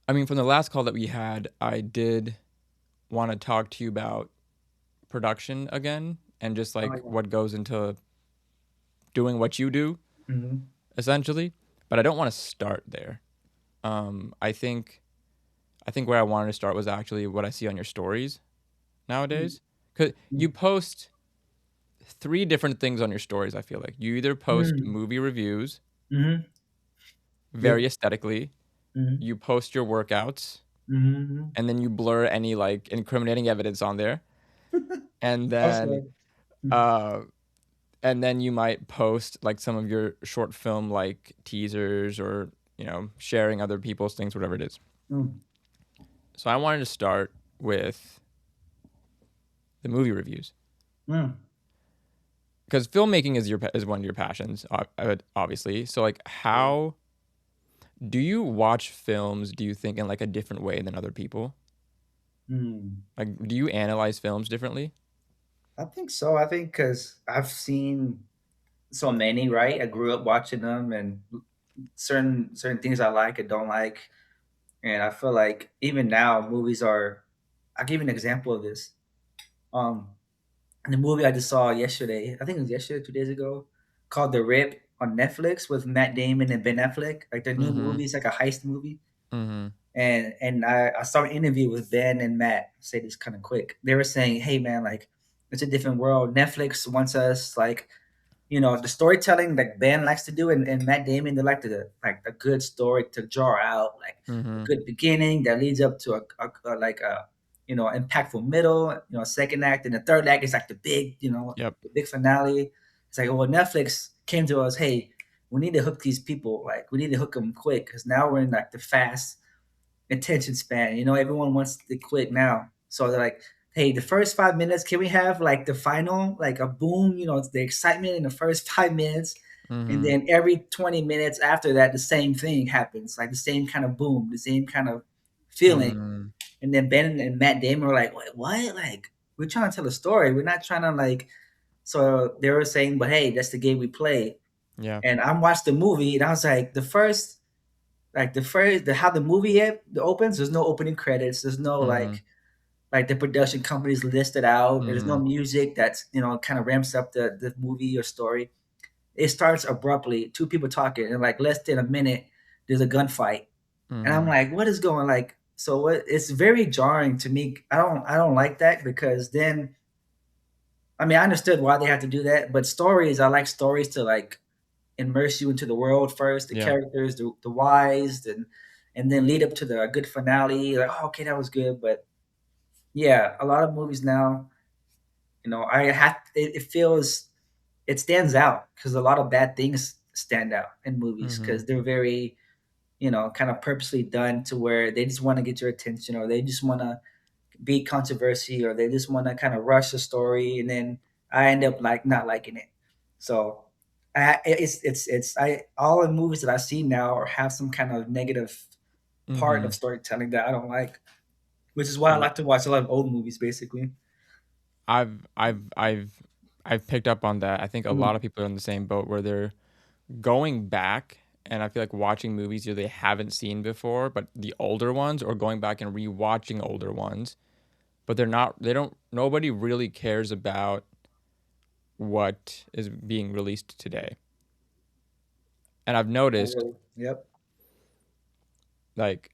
I mean, from the last call that we had, I did want to talk to you about production again and just Oh like yeah. what goes into doing what you do Mm-hmm. essentially. But I don't want to start there. I think where I wanted to start was actually what I see on your stories nowadays. Cause you post three different things on your stories. I feel like you either post Mm-hmm. movie reviews Mm-hmm. very Yep. aesthetically, Mm-hmm. you post your workouts, Mm-hmm. and then you blur any like incriminating evidence on there, and then Okay. uh, and then you might post like some of your short film like teasers or sharing other people's things, whatever it is. Mm-hmm. So I wanted to start with the movie reviews because filmmaking is one of your passions, obviously. So like, how do you watch films? Do you think in like a different way than other people? Mm-hmm. Like, do you analyze films differently? I think so. I think because I've seen so many, right? I grew up watching them, and certain things I like and don't like, and I feel like even now movies are. I'll give you an example of this. Um, the movie I just saw yesterday, I think it was yesterday, 2 days ago, called The Rip on Netflix with Matt Damon and Ben Affleck. Like the new Mm-hmm. movie, it's like a heist movie. Mm-hmm. And I saw an interview with Ben and Matt. I'll say this kind of quick. They were saying, "Hey man, like it's a different world. Netflix wants us like the storytelling that Ben likes to do and Matt Damon, they like to like a good story to draw out, like a Mm-hmm. good beginning that leads up to a like a impactful middle, second act, and the third act is like the big, Yep. the big finale. It's like, well, Netflix came to us, hey, we need to hook these people, like we need to hook them quick because now we're in like the fast attention span. Everyone wants to quit now. So they're like, hey, the first 5 minutes, can we have like the final, like a boom? It's the excitement in the first 5 minutes. And Mm-hmm. then every 20 minutes after that, the same thing happens, like the same kind of boom, the same kind of feeling. Mm-hmm. And then Ben and Matt Damon were like, wait, what? Like, we're trying to tell a story. We're not trying to like, so they were saying, but hey, that's the game we play. Yeah. And I watched the movie and I was like, the how the movie opens, there's no opening credits, there's no Mm-hmm. like the production companies listed out, there's no Mm-hmm. music that's kind of ramps up the movie or story. It starts abruptly, two people talking, and like less than a minute there's a gunfight. And I'm Mm-hmm. like, what is going like, so what? It's very jarring to me. I don't like that because then, I mean, I understood why they had to do that, but stories, I like stories to like immerse you into the world first, the Yeah. characters, the whys, and then lead up to the good finale. Like, oh, okay, that was good. But yeah, a lot of movies now, I have it feels it stands out because a lot of bad things stand out in movies Mm-hmm. because they're very kind of purposely done to where they just want to get your attention or they just want to be controversy or they just want to kind of rush the story and then I end up like not liking it. So it's I all the movies that I see now or have some kind of negative part Mm-hmm. of storytelling that I don't like, which is why I Yeah. like to watch a lot of old movies basically. I've I've I've I've picked up on that. I think a lot Mm. of people are in the same boat where they're going back and I feel like watching movies either they haven't seen before, but the older ones, or going back and rewatching older ones, but they don't nobody really cares about what is being released today. And I've Oh, noticed really? Yep. like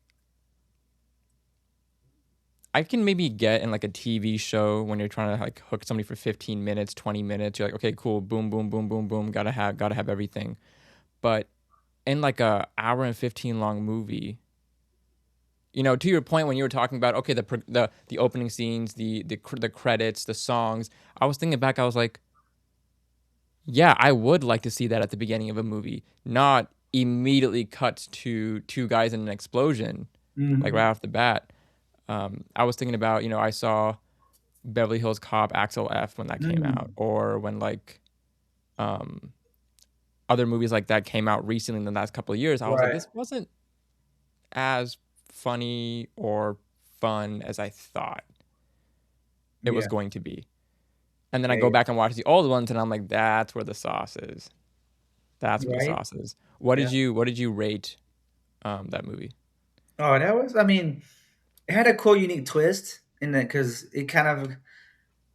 I can maybe get in like a TV show when you're trying to like hook somebody for 15 minutes, 20 minutes. You're like, okay, cool, boom, boom, boom, boom, boom. Gotta have everything. But in like a hour and 15 long movie, to your point when you were talking about okay, the opening scenes, the credits, the songs. I was thinking back. I was like, yeah, I would like to see that at the beginning of a movie, not immediately cuts to two guys in an explosion, like Hmm. right off the bat. I was thinking about, I saw Beverly Hills Cop Axel F when that came out, Mm. or when like um, other movies like that came out recently in the last couple of years. I was like, Right. this wasn't as funny or fun as I thought it was Yeah. going to be. And then I go Hey. back and watch the old ones, and I'm like, that's where the sauce is. That's where the Right. sauce is. What did Yeah. you What did you rate that movie? Oh, that was. I mean, it had a cool, unique twist in it because it kind of,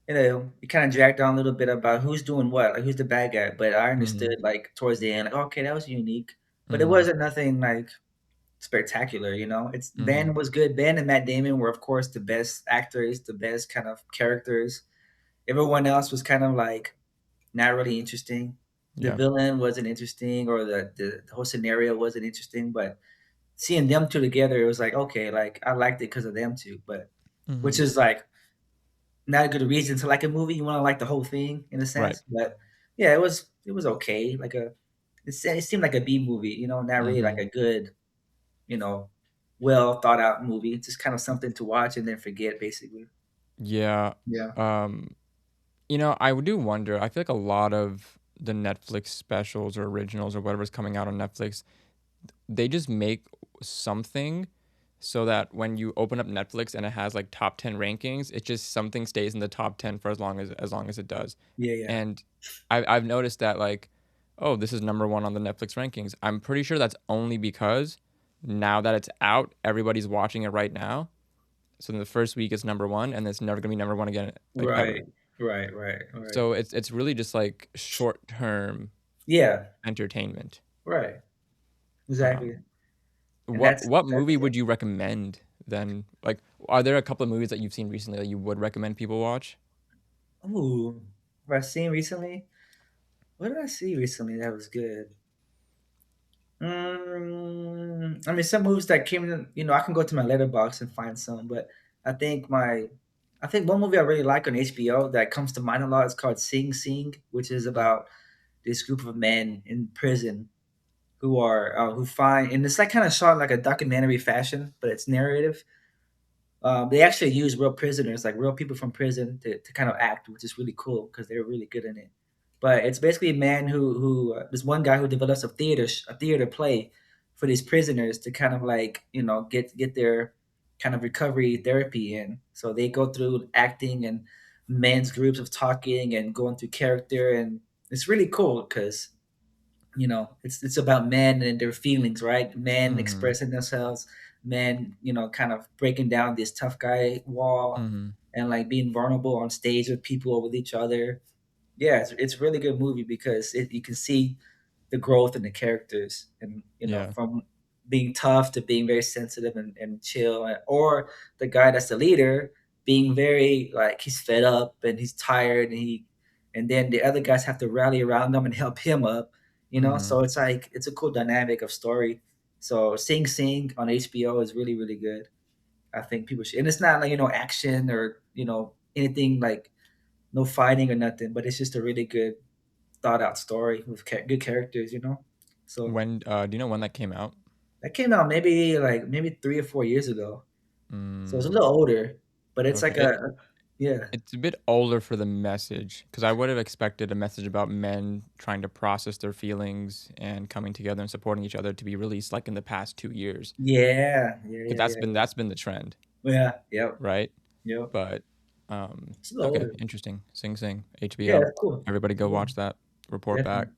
it kind of dragged on a little bit about who's doing what, like who's the bad guy. But I Mhm. understood like towards the end, like okay, that was unique, but it Mhm. wasn't nothing like spectacular. It's Ben Mhm. was good. Ben and Matt Damon were, of course, the best actors, the best kind of characters. Everyone else was kind of like not really interesting. The Yeah. villain wasn't interesting, or the whole scenario wasn't interesting. But seeing them two together, it was like okay, like I liked it because of them two. But which Mhm. is like not a good reason to like a movie. You want to like the whole thing in a Right. sense. But yeah, it was okay. Like it seemed like a B movie. Not really like Mhm. a good, you know, well thought out movie. Just kind of something to watch and then forget, basically. Yeah. Yeah. Um, I do wonder. I feel like a lot of the Netflix specials or originals or whatever's coming out on Netflix, they just make something so that when you open up Netflix and it has like top 10 rankings, it just something stays in the top 10 for as long as it does. Yeah. Yeah. And I've noticed that like, oh, this is number one on the Netflix rankings. I'm pretty sure that's only because now that it's out, everybody's watching it right now. So in the first week it's number one, and it's never gonna be number one again, like ever. Right. Right. Right. Right. So it's really just like short term Yeah. entertainment. Right. Exactly. Um, And what that's what that's movie it. would you recommend then? Like, are there a couple of movies that you've seen recently that you would recommend people watch? Ooh. Have I seen recently? What did I see recently that was good? I mean, some movies that came in, I can go to my letterbox and find some, but I think my, I think one movie I really like on HBO that comes to mind a lot is called Sing Sing, which is Mm, about this group of men in prison who find, and it's like kind of shot like a documentary fashion, but it's narrative. They actually use real prisoners, like real people from prison, to kind of act, which is really cool because they're really good in it. But it's basically a man who there's one guy who develops a theater play for these prisoners to kind of like get their kind of recovery therapy in. So they go through acting and men's groups of talking and going through character, and it's really cool because it's about men and their feelings, right? Men mhm, expressing themselves, men kind of breaking down this tough guy wall, mhm. and like being vulnerable on stage with people or with each other. Yeah, it's a really good movie because you can see the growth in the characters, and Yeah. from being tough to being very sensitive and chill, or the guy that's the leader being very like he's fed up and he's tired, and then the other guys have to rally around him and help him up. So Mhm. it's like it's a cool dynamic of story. So Sing Sing on HBO is really really good. I think people should, and it's not like action or anything like no fighting or nothing, but it's just a really good thought out story with good characters. So When do you know when that came out? that came out maybe 3 or 4 years ago. So it's a Mm, little older, but it's okay. like yeah, It's a bit older for the message because I would have expected a message about men trying to process their feelings and coming together and supporting each other to be released like in the past 2 years. yeah, yeah, Because yeah, that's yeah, been yeah, that's been the trend, yeah, yep, right? yep. But It's a little okay, older. interesting. Sing Sing, Yeah, HBO. it's cool. Everybody go Yeah, watch that. Report back. definitely,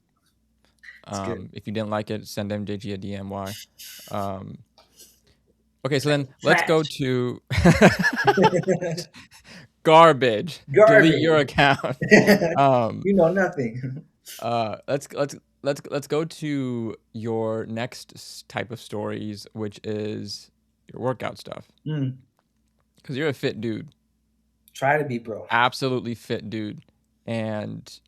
it's good. If you didn't like it, send MJG a DMY. Um, okay, so then let's go Trash, to garbage. Delete your garbage. account. Um, You know nothing. let's go to your next type of stories, which is your workout stuff. Mm, Because you're a fit dude, try to be, bro. absolutely fit dude, and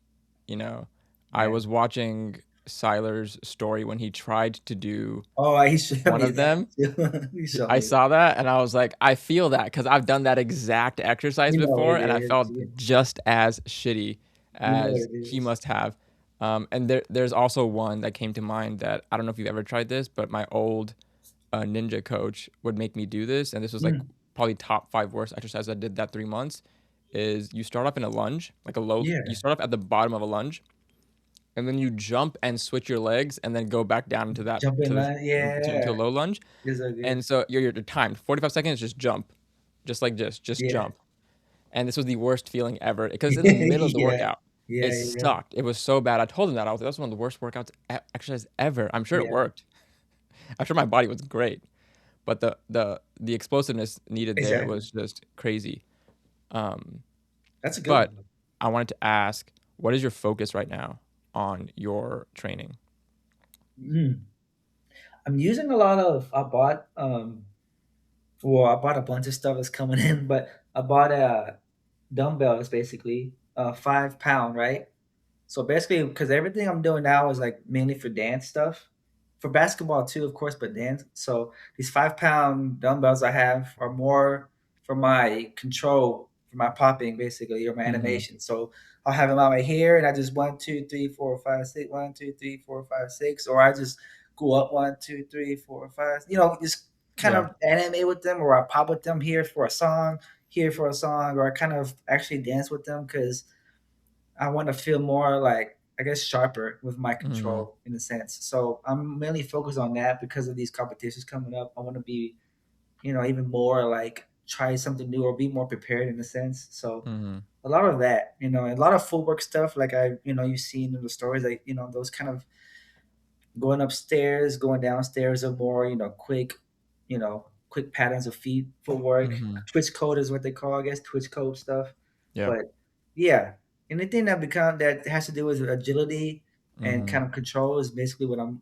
you know, I Yeah. was watching Siler's story when he tried to do Oh, he showed one me of that them. too. He showed I me that. saw that and I was like, I feel that because I've done that exact exercise You know what before it and I is. felt just as shitty You know what as it he is. must have. And there's also one that came to mind that I don't know if you've ever tried this, but my old ninja coach would make me do this. And this was like Mm, probably top five worst exercise I did that 3 months. Is you start off in a lunge, like a low, you yeah. start off at the bottom of a lunge and then you jump and switch your legs and then go back down into that Jump in to this line. into a Yeah. low lunge. It's so good. And so you're timed 45 seconds, just jump, just like this, just Yeah. jump. And this was the worst feeling ever because in the middle of the Yeah. workout, it Yeah. Yeah. sucked. It was so bad. I told him that I was like, that's one of the worst workouts exercise ever. I'm sure it Yeah. worked. I'm sure my body was great, but the explosiveness needed there Exactly. was just crazy. Um, That's a good but one. I wanted to ask, what is your focus right now on your training? Mm. I'm using a lot of. I bought a bunch of stuff that's coming in, but I bought dumbbells basically, 5 pound, right? So basically, because everything I'm doing now is like mainly for dance stuff, for basketball too, of course, but dance. So these 5 pound dumbbells I have are more for my control, for my popping basically, or my Mhm. animation. So I'll have them out right here, and I just 1, 2, 3, 4, 5, 6, 1, 2, 3, 4, 5, 6, or I just go up 1, 2, 3, 4, 5. Just kind Yeah. of animate with them, or I pop with them here for a song, or I kind of actually dance with them because I want to feel more like, I guess, sharper with my Mhm. control in a sense. So I'm mainly focused on that because of these competitions coming up. I want to be, even more like try something new or be more prepared in a sense. So Mhm. a lot of that, a lot of footwork stuff like you've seen in the stories, like, those kind of going upstairs, going downstairs are more, quick patterns of feet, footwork. Mhm. Twitch code is what they call, I guess, twitch code stuff. Yeah. But yeah, anything that has to do with agility and Mhm. kind of control is basically what I'm,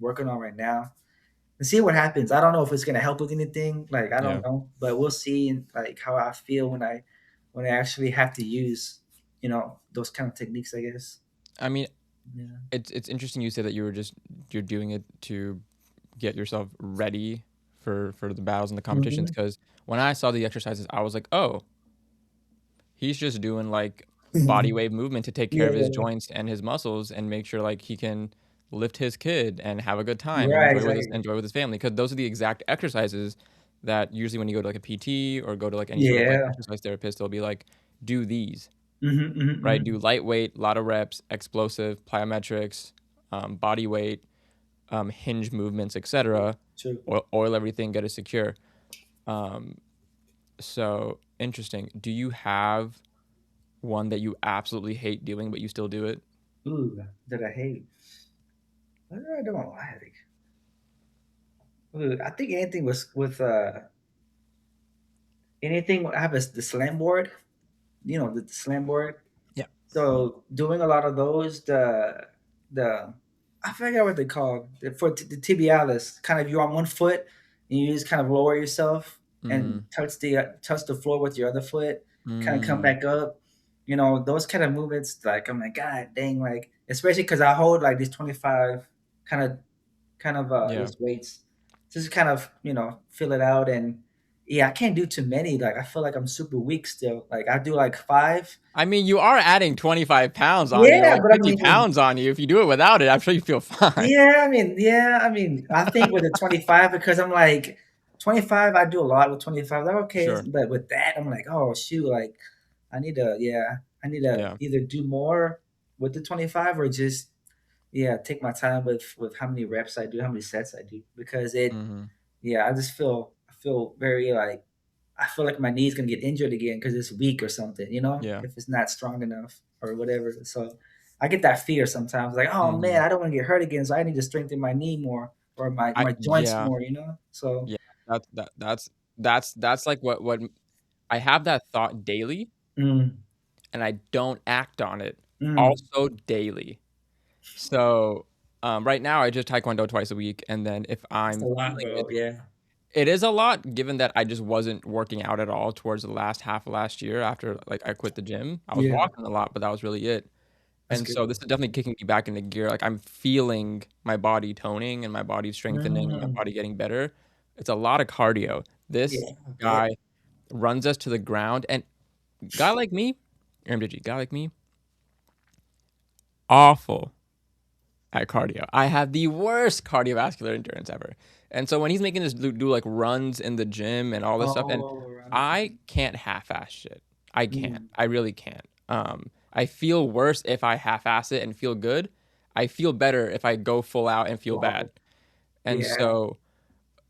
working on right now. And see what happens. I don't know if it's gonna help with anything. Like I Yeah. don't know, but we'll see. Like how I feel when I actually have to use, those kind of techniques. I guess. I mean, Yeah. it's interesting you said that you're doing it to get yourself ready for the battles and the competitions, Hmm. because when I saw the exercises, I was like, "Oh, he's just doing like body weight movement to take care of his Yeah. joints and his muscles and make sure like he can lift his kid and have a good time and Right. Exactly. enjoy with his family, because those are the exact exercises that usually when you go to like a PT or go to like any sort of like Yeah. exercise therapist, they'll be like, do these, Mhm, mhm, right? mhm. Do lightweight, a lot of reps, explosive, plyometrics, body weight, hinge movements, etc. True. Oil everything, get it secure. Um, so interesting. Do you have one that you absolutely hate doing, but you still do it? Ooh, that I hate. What did I don't like? Ooh, I think anything was with anything. I have the slam board. The slam board. Yeah. So doing a lot of those, the I forget what they call for the tibialis. Kind of you're on one foot and you just kind of lower yourself and Mm, touch the floor with your other foot. Kind of come mm, back up. Those kind of movements. Like I'm like, God dang, like especially because I hold like these 25 kind of yeah. these weights, just kind of fill it out. And yeah, I can't do too many. Like I feel like I'm super weak still. Like I do like five. I mean, you are adding 25 pounds on you, or Yeah, like but I 50 mean, pounds on you. If you do it without it, I'm sure you feel fine. I think with the 25 because I'm like 25, I do a lot with 25. Like okay, Sure. but with that, I'm like, oh shoot, like I need to Yeah. either do more with the 25 or just take my time with how many reps I do, how many sets I do because Hmm. I feel very like I feel like my knee's gonna get injured again because it's weak or something, Yeah. if it's not strong enough or whatever. So I get that fear sometimes, like, oh man, Hmm. I don't want to get hurt again, so I need to strengthen my knee more or my joints Yeah. more. So Yeah. That's like what I have that thought daily, mm, and I don't act on it mm, also daily. So, right now I just taekwondo twice a week, and then if that's a I'm lot, feeling bro. it, Yeah. it is a lot given that I just wasn't working out at all towards the last half of last year after like I quit the gym. I was Yeah, walking a lot, but that was really it. that's And good. so this is definitely kicking me back into gear. Like I'm feeling my body toning and my body strengthening and my Mm, body getting better. It's a lot of cardio. This yeah, I bet. guy runs us to the ground, and guy like me, MJG, guy like me, awful at cardio. I have the worst cardiovascular endurance ever. And so when he's making us do like runs in the gym and all this stuff, and Oh, around the I thing. can't half-ass shit. I can't. Mm, I really can't. I feel worse if I half-ass it and feel good. I feel better if I go full out and feel bad. wow. And Yeah. so,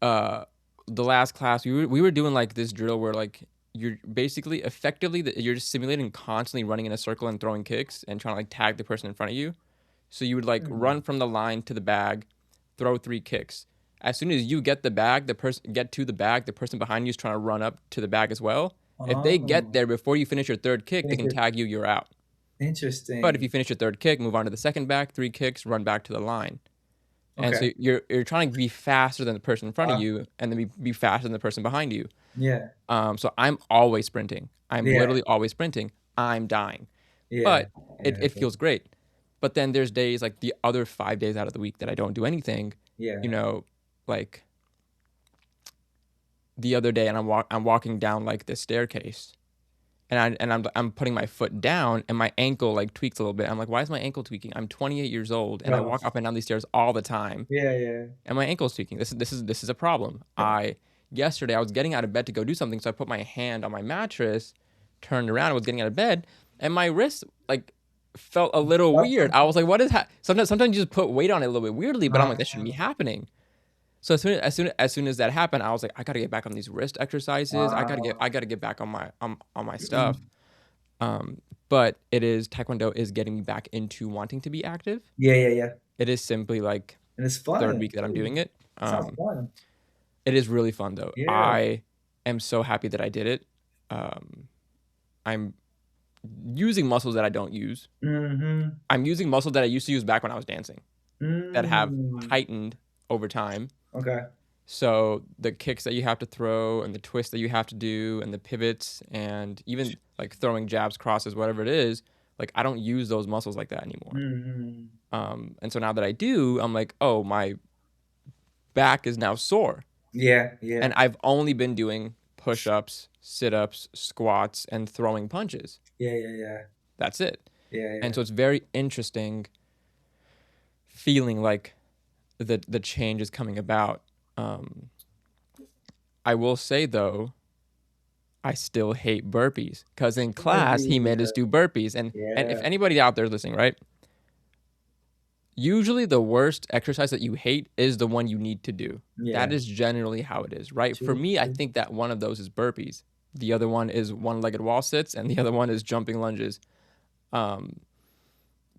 uh, the last class we were doing like this drill where like you're basically effectively you're just simulating constantly running in a circle and throwing kicks and trying to like tag the person in front of you. So you would like Mm, run from the line to the bag, throw 3 kicks. as soon as you get the bag, the person behind you is trying to run up to the bag as well. If they get Oh, there before you finish your third kick, they can inter- tag you. You're out. But if you interesting. finish your third kick, move on to the second bag, 3 kicks, run back to the line. And so Okay. you're trying to be faster than the person in front of Wow. you, and then be faster than the person behind you. Yeah. So I'm always sprinting. I'm Yeah. literally always sprinting. I'm dying, Yeah. but Yeah. it feels great. But then there's days like the other 5 days out of the week that I don't do anything. You Yeah. know, like the other day, and I'm walking down like this staircase, and I'm putting my foot down, and my ankle like tweaks a little bit. I'm like, why is my ankle tweaking? I'm 28 years old, and I Oh, walk up and down these stairs all the time, yeah. Yeah. and my ankle's tweaking. This is a problem. Yesterday I was getting out of bed to go do something, so I put my hand on my mattress, turned around, I was getting out of bed, and my wrist like felt a little weird. I was like, what is sometimes you just put weight on it a little bit weirdly, but I'm like, that shouldn't be happening. So as soon as that happened, I was like, I gotta get back on these wrist exercises. Wow. I gotta get back on my stuff. But Taekwondo is getting me back into wanting to be active. Yeah. Yeah. Yeah. It is simply like And it's third fun week that I'm too. doing it. Sounds fun. It is really fun though. Yeah. I am so happy that I did it. I'm using muscles that I don't use. Mm-hmm. I'm using muscles that I used to use back when I was dancing that have Mm. heightened over time. Okay. So the kicks that you have to throw and the twists that you have to do and the pivots and even like throwing jabs, crosses, whatever it is, like I don't use those muscles like that anymore. Mm-hmm. And so now that I do, I'm like, oh, my back is now sore. Yeah. Yeah. And I've only been doing push-ups, sit-ups, squats, and throwing punches. Yeah. Yeah. Yeah. That's it. Yeah. And Yeah. so it's very interesting feeling like the change is coming about. I will say though, I still hate burpees because in class he made us do burpees. And if Yeah. anybody out there listening, right? Usually the worst exercise that you hate is the one you need to do. That Yeah. is generally how it is, right? For True. me, I True. think that one of those is burpees. The other one is one-legged wall sits, and the other one is jumping lunges. Um,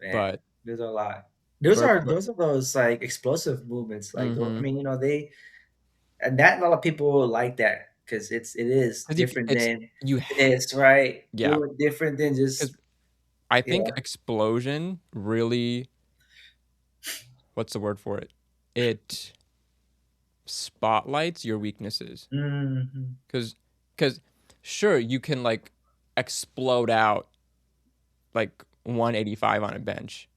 Man, but there's a lot. Those burp, are burp. those are those like explosive movements. Like I Mm-hmm. mean, they and that a lot of people like that because it is Because different than you, this, right? yeah. Doing different than Because just I yeah. think explosion really, what's the word for it? It spotlights your weaknesses. Mm-hmm. Because sure, you can like explode out like 185 on a bench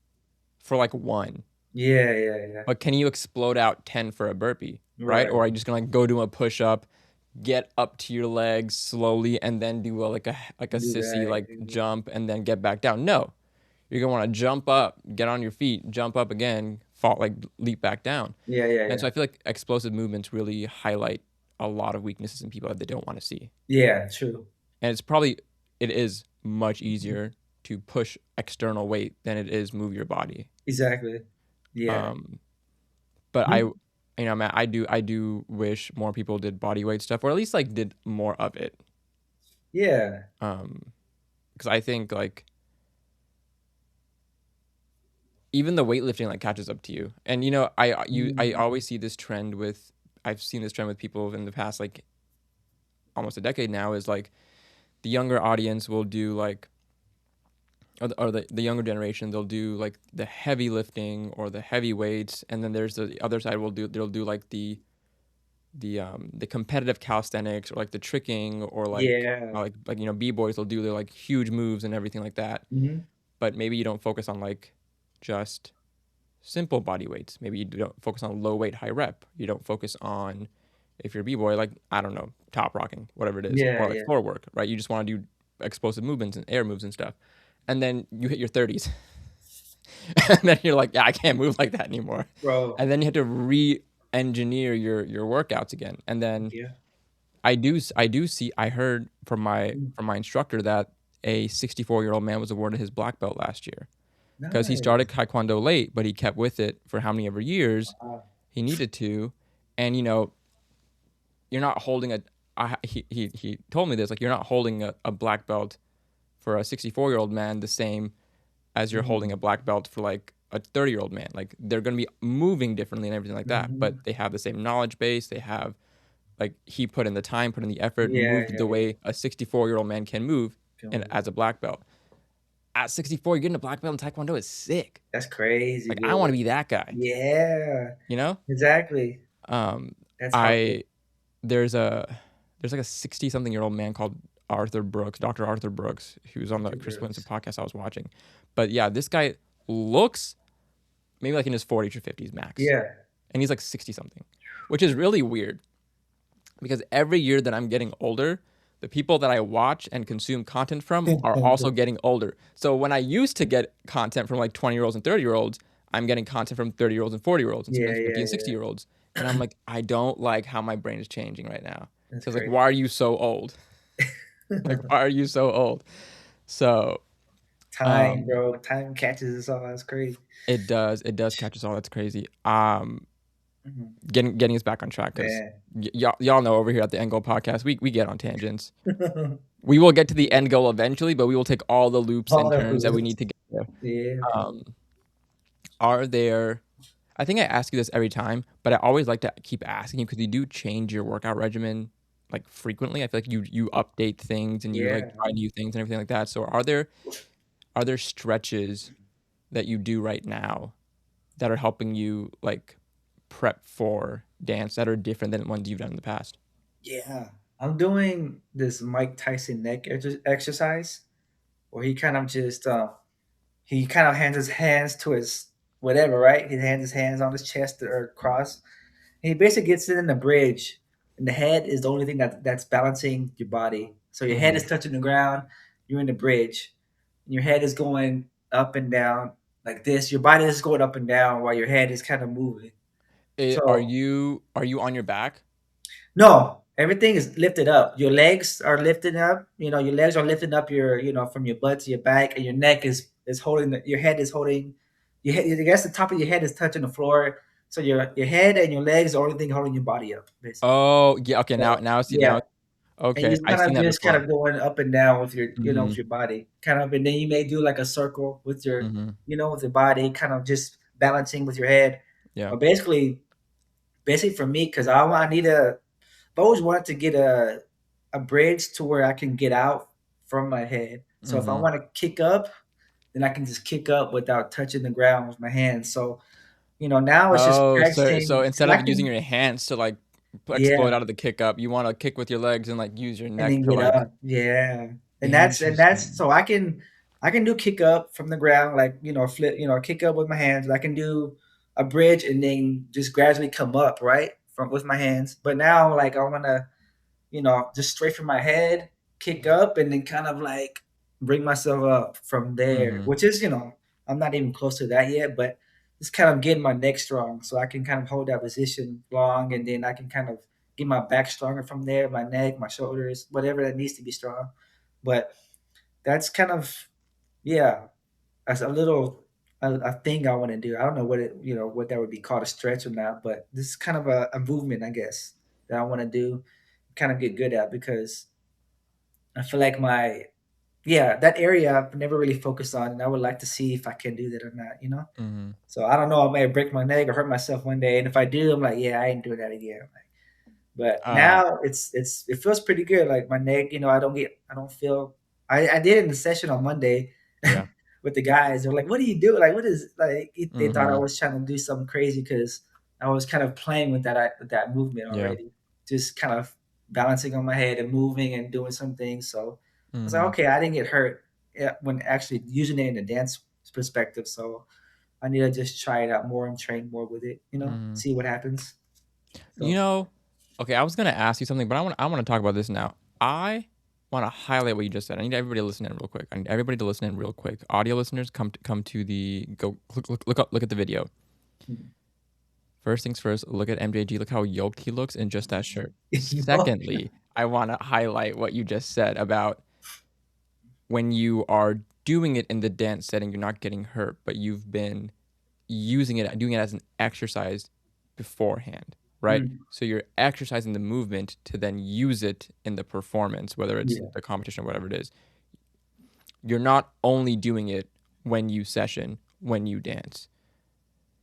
for like one. Yeah, yeah, yeah. But can you explode out 10 for a burpee, right? Right. Or are you just gonna like go do a push up, get up to your legs slowly, and then do like a Do sissy that. like jump and then get back down? No, you're gonna want to jump up, get on your feet, jump up again, fall like leap back down. Yeah, yeah, And yeah. so I feel like explosive movements really highlight a lot of weaknesses in people that they don't want to see. Yeah, true. And it is much easier to push external weight than it is move your body. Exactly. Yeah. Um, but man, I do wish more people did body weight stuff, or at least like did more of it. Yeah. Because I think like even the weightlifting like catches up to you. And I Mm. always see this trend with I've seen this trend with people in the past like almost a decade now is like the younger audience will do like or the younger generation they'll do like the heavy lifting or the heavy weights, and then there's the other side they'll do like the competitive calisthenics or like the tricking or Yeah. b-boys will do their like huge moves and everything like that. Hmm. But maybe you don't focus on like just simple body weights. Maybe you don't focus on low weight high rep. You don't focus on, if you're a b-boy, like I don't know, top rocking, whatever it is, Yeah, or like yeah. floor work, right? You just want to do explosive movements and air moves and stuff. And then you hit your 30s and then you're like, yeah, I can't move like that anymore. Bro. And then you have to re-engineer your workouts again. And then Yeah. I heard from my Mm. instructor that a 64-year-old man was awarded his black belt last year because he started Nice. Taekwondo late, but he kept with it for how many ever years Wow. he needed to. And you're not holding he told me this, like you're not holding a black belt for a 64-year-old man the same as you're holding Mm. a black belt for like a 30-year-old man. Like they're going to be moving differently and everything like that, Hmm. but they have the same knowledge base. They have like he put in the time, put in the effort, Yeah, moved yeah, the yeah. way a 64-year-old man can move, and Cool. as a black belt. At 64, getting a black belt in Taekwondo is sick. That's crazy, Like I want to dude. be that guy, Yeah, you know? exactly. Um, That's how good. I there's a there's like a 60 something year old man called Arthur Brooks, Dr. Arthur Brooks, who was on the Dr. Chris Winston Brooks. podcast I was watching. But yeah, this guy looks maybe like in his 40s or 50s max. Yeah. And he's like 60 something, which is really weird because every year that I'm getting older, the people that I watch and consume content from are also getting older. So when I used to get content from like 20-year-olds and 30-year-olds, I'm getting content from 30-year-olds and 40-year-olds and Yeah, sometimes 50 yeah, and yeah. 60-year-olds. And I'm like, I don't like how my brain is changing right now. That's Because like, crazy. why are you so old? Like, why are you so old? So Time, um, bro. Time catches us all. That's crazy. it does catch us all. That's crazy. Mhm. Getting us back on track because Man. y'all know over here at the End Goal Podcast, we get on tangents. We will get to the end goal eventually, but we will take all the loops All and the turns that we hoops. need to get there. Yeah. Um, are there? I think I ask you this every time, but I always like to keep asking you because you do change your workout regimen like frequently. I feel like you update things and you like Yeah. try new things and everything like that. So are there stretches that you do right now that are helping you like prep for dance that are different than ones you've done in the past? Yeah. I'm doing this Mike Tyson neck exercise where he kind of hands his hands to his whatever, right? He hands his hands on his chest or cross. And he basically gets it in the bridge. And the head is the only thing that's balancing your body. So your head is Mm-hmm. touching the ground, you're in the bridge. And your head is going up and down like this. Your body is going up and down while your head is kind of moving. Are So you on your back? no, everything is lifted up. Your legs are lifted up. Your legs are lifting up from your butt to your back, and your neck is holding your head is holding your head. I guess the top of your head is touching the floor. So your head and your legs are the only thing holding your body up, basically. Oh yeah, okay. Now So now I see yeah, now. and Okay, you I've seen that kind before. of going up and down with your Mm-hmm. with your body, kind of, and then you may do like a circle with your Mm-hmm. with your body, kind of just balancing with your head. Yeah. But basically for me, because I need a I've always wanted to get a bridge to where I can get out from my head. So if I Mm-hmm. want to kick up, then I can just kick up without touching the ground with my hands. So now it's just Oh, so practicing instead because I of using can, your hands to like explode yeah, out of the kick up, you want to kick with your legs and like use your and neck then to get like. up, yeah. And that's Interesting. so I can do kick up from the ground, like flip, kick up with my hands. I can do a bridge and then just gradually come up right from with my hands. But now like I want to just straight from my head, kick up, and then kind of like bring myself up from there, Mm-hmm. which is, I'm not even close to that yet, but just kind of getting my neck strong so I can kind of hold that position long, and then I can kind of get my back stronger from there, my neck, my shoulders, whatever that needs to be strong. But that's kind of, yeah, that's a thing I want to do. I don't know what that would be called, a stretch or not, but this is kind of a movement, I guess, that I want to do, kind of get good at, because I feel like that area I've never really focused on, and I would like to see if I can do that or not. Mm-hmm. So I don't know, I may break my neck or hurt myself one day, and if I do, I'm like, yeah, I ain't doing that again. But Uh, now it feels pretty good. Like my neck, I don't feel. I did it in the session on Monday yeah. with the guys. They're like, "What do you do? Like, what is like?" They thought I Mm-hmm. was trying to do something crazy because I was kind of playing with that movement Yeah. already, just kind of balancing on my head and moving and doing some things. So I was like, Mm-hmm. okay, I didn't get hurt when actually using it in a dance perspective. So I need to just try it out more and train more with it. Mm-hmm. See what happens. You So. know, okay, I was gonna ask you something, but I want to talk about this now. I want to highlight what you just said. I need everybody to listen in real quick. I need everybody to listen in real quick. Audio listeners, come to the go look at the video. First things first, look at MJG. Look how yoked he looks in just that shirt. Secondly, I want to highlight what you just said about when you are doing it in the dance setting, you're not getting hurt, but you've been using it, doing it as an exercise beforehand, right? Mm, So you're exercising the movement to then use it in the performance, whether it's yeah. the competition or whatever it is. You're not only doing it when you session, when you dance.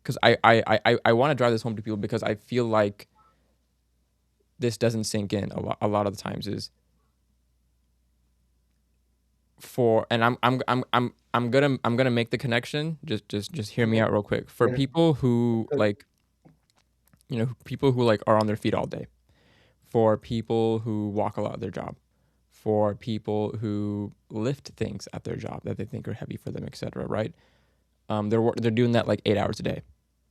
because I want to drive this home to people because I feel like this doesn't sink in a lot of the times is for and I'm gonna make the connection. Just hear me Okay. out real quick. For Yeah. people who Good. like, people who like are on their feet all day, for people who walk a lot at their job, for people who lift things at their job that they think are heavy for them, etc. Right? They're doing that like 8 hours a day.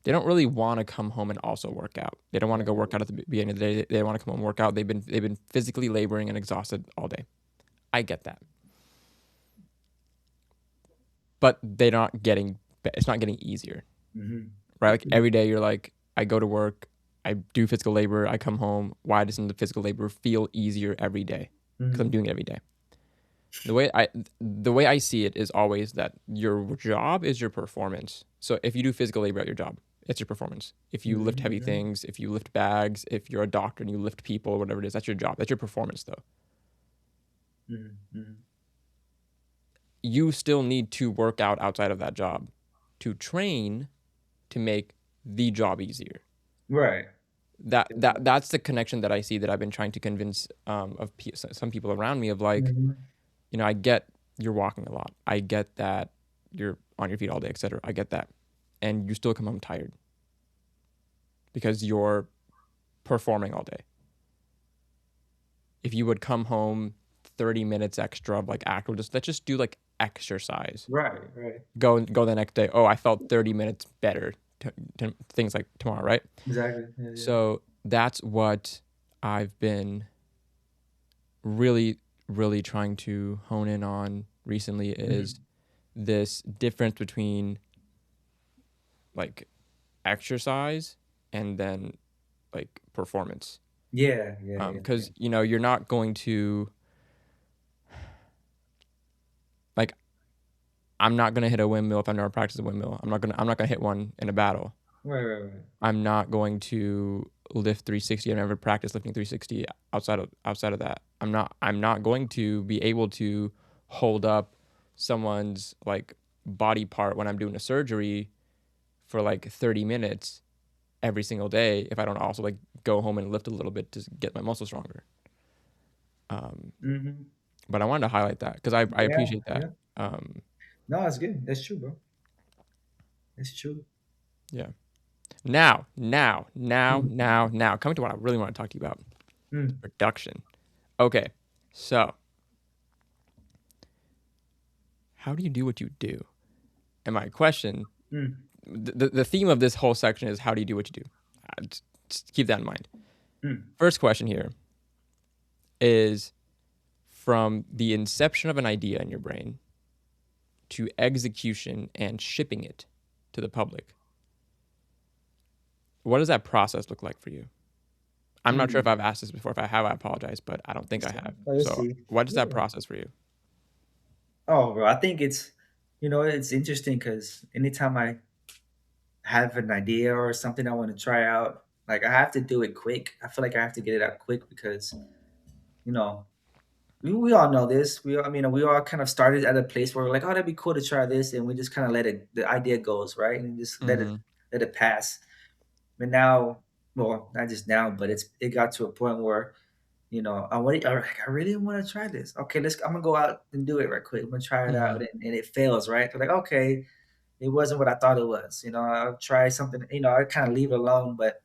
They don't really want to come home and also work out. They don't want to go work out at the beginning of the day. They want to come home and work out. They've been physically laboring and exhausted all day. I get that, but they're not getting. It's not getting easier, right? Like Mm-hmm. every day, you're like, I go to work, I do physical labor, I come home. Why doesn't the physical labor feel easier every day? Because I'm Mm-hmm. doing it every day. The way I see it is always that your job is your performance. So if you do physical labor at your job, it's your performance. If you lift heavy Mm-hmm. things, if you lift bags, if you're a doctor and you lift people, whatever it is, that's your job. That's your performance though. Mm-hmm. You still need to work out outside of that job to train to make the job easier. Right. That's the connection that I see that I've been trying to convince some people around me of like, Mm-hmm. I get you're walking a lot. I get that you're on your feet all day, etc. I get that. And you still come home tired because you're performing all day. If you would come home 30 minutes extra of like actual, just let's just do like exercise. Right. Right. Go the next day. Oh, I felt 30 minutes better. Things like tomorrow, right? Exactly. Yeah. Yeah. So that's what I've been really, really trying to hone in on recently is Mm-hmm. this difference between like exercise and then like performance. Yeah. Yeah. Yeah. Yeah. Because you're not going to like I'm not gonna hit a windmill if I've never practiced a windmill. I'm not gonna hit one in a battle. Right. Right. Right. I'm not going to lift 360. I've never practiced lifting 360 outside of that. I'm not going to be able to hold up someone's like body part when I'm doing a surgery for like 30 minutes every single day if I don't also like go home and lift a little bit to get my muscle stronger. Um, Mm-hmm. but I wanted to highlight that because I Yeah. appreciate that. Yeah. Um, No, that's good. That's true, bro. That's true. yeah. Now, coming to what I really want to talk to you about Mm-hmm. production. Okay, so how do you do what you do? And my question, the theme of this whole section is how do you do what you do? Just keep that in mind. Mm-hmm. First question here is from the inception of an idea in your brain to execution and shipping it to the public. What does that process look like for you? I'm not sure if Mm-hmm. I've asked this before. If I have, I apologize, but I don't think I So, have. let's So, see. what is that Yeah. process for you? Oh, bro, I think it's interesting because anytime I have an idea or something I want to try out, like I have to do it quick. I feel like I have to get it out quick because, you know, we all know this. We all kind of started at a place where we're like, oh, that'd be cool to try this, and we just kind of let it. The idea goes right, and just Mm-hmm. let it pass. But now, well, not just now, but it got to a point where I really want to try this. Okay, I'm gonna go out and do it right quick. I'm gonna try it out, Mm-hmm. and it fails, right? They're like, okay, it wasn't what I thought it was. I'll try something. I kind of leave it alone, but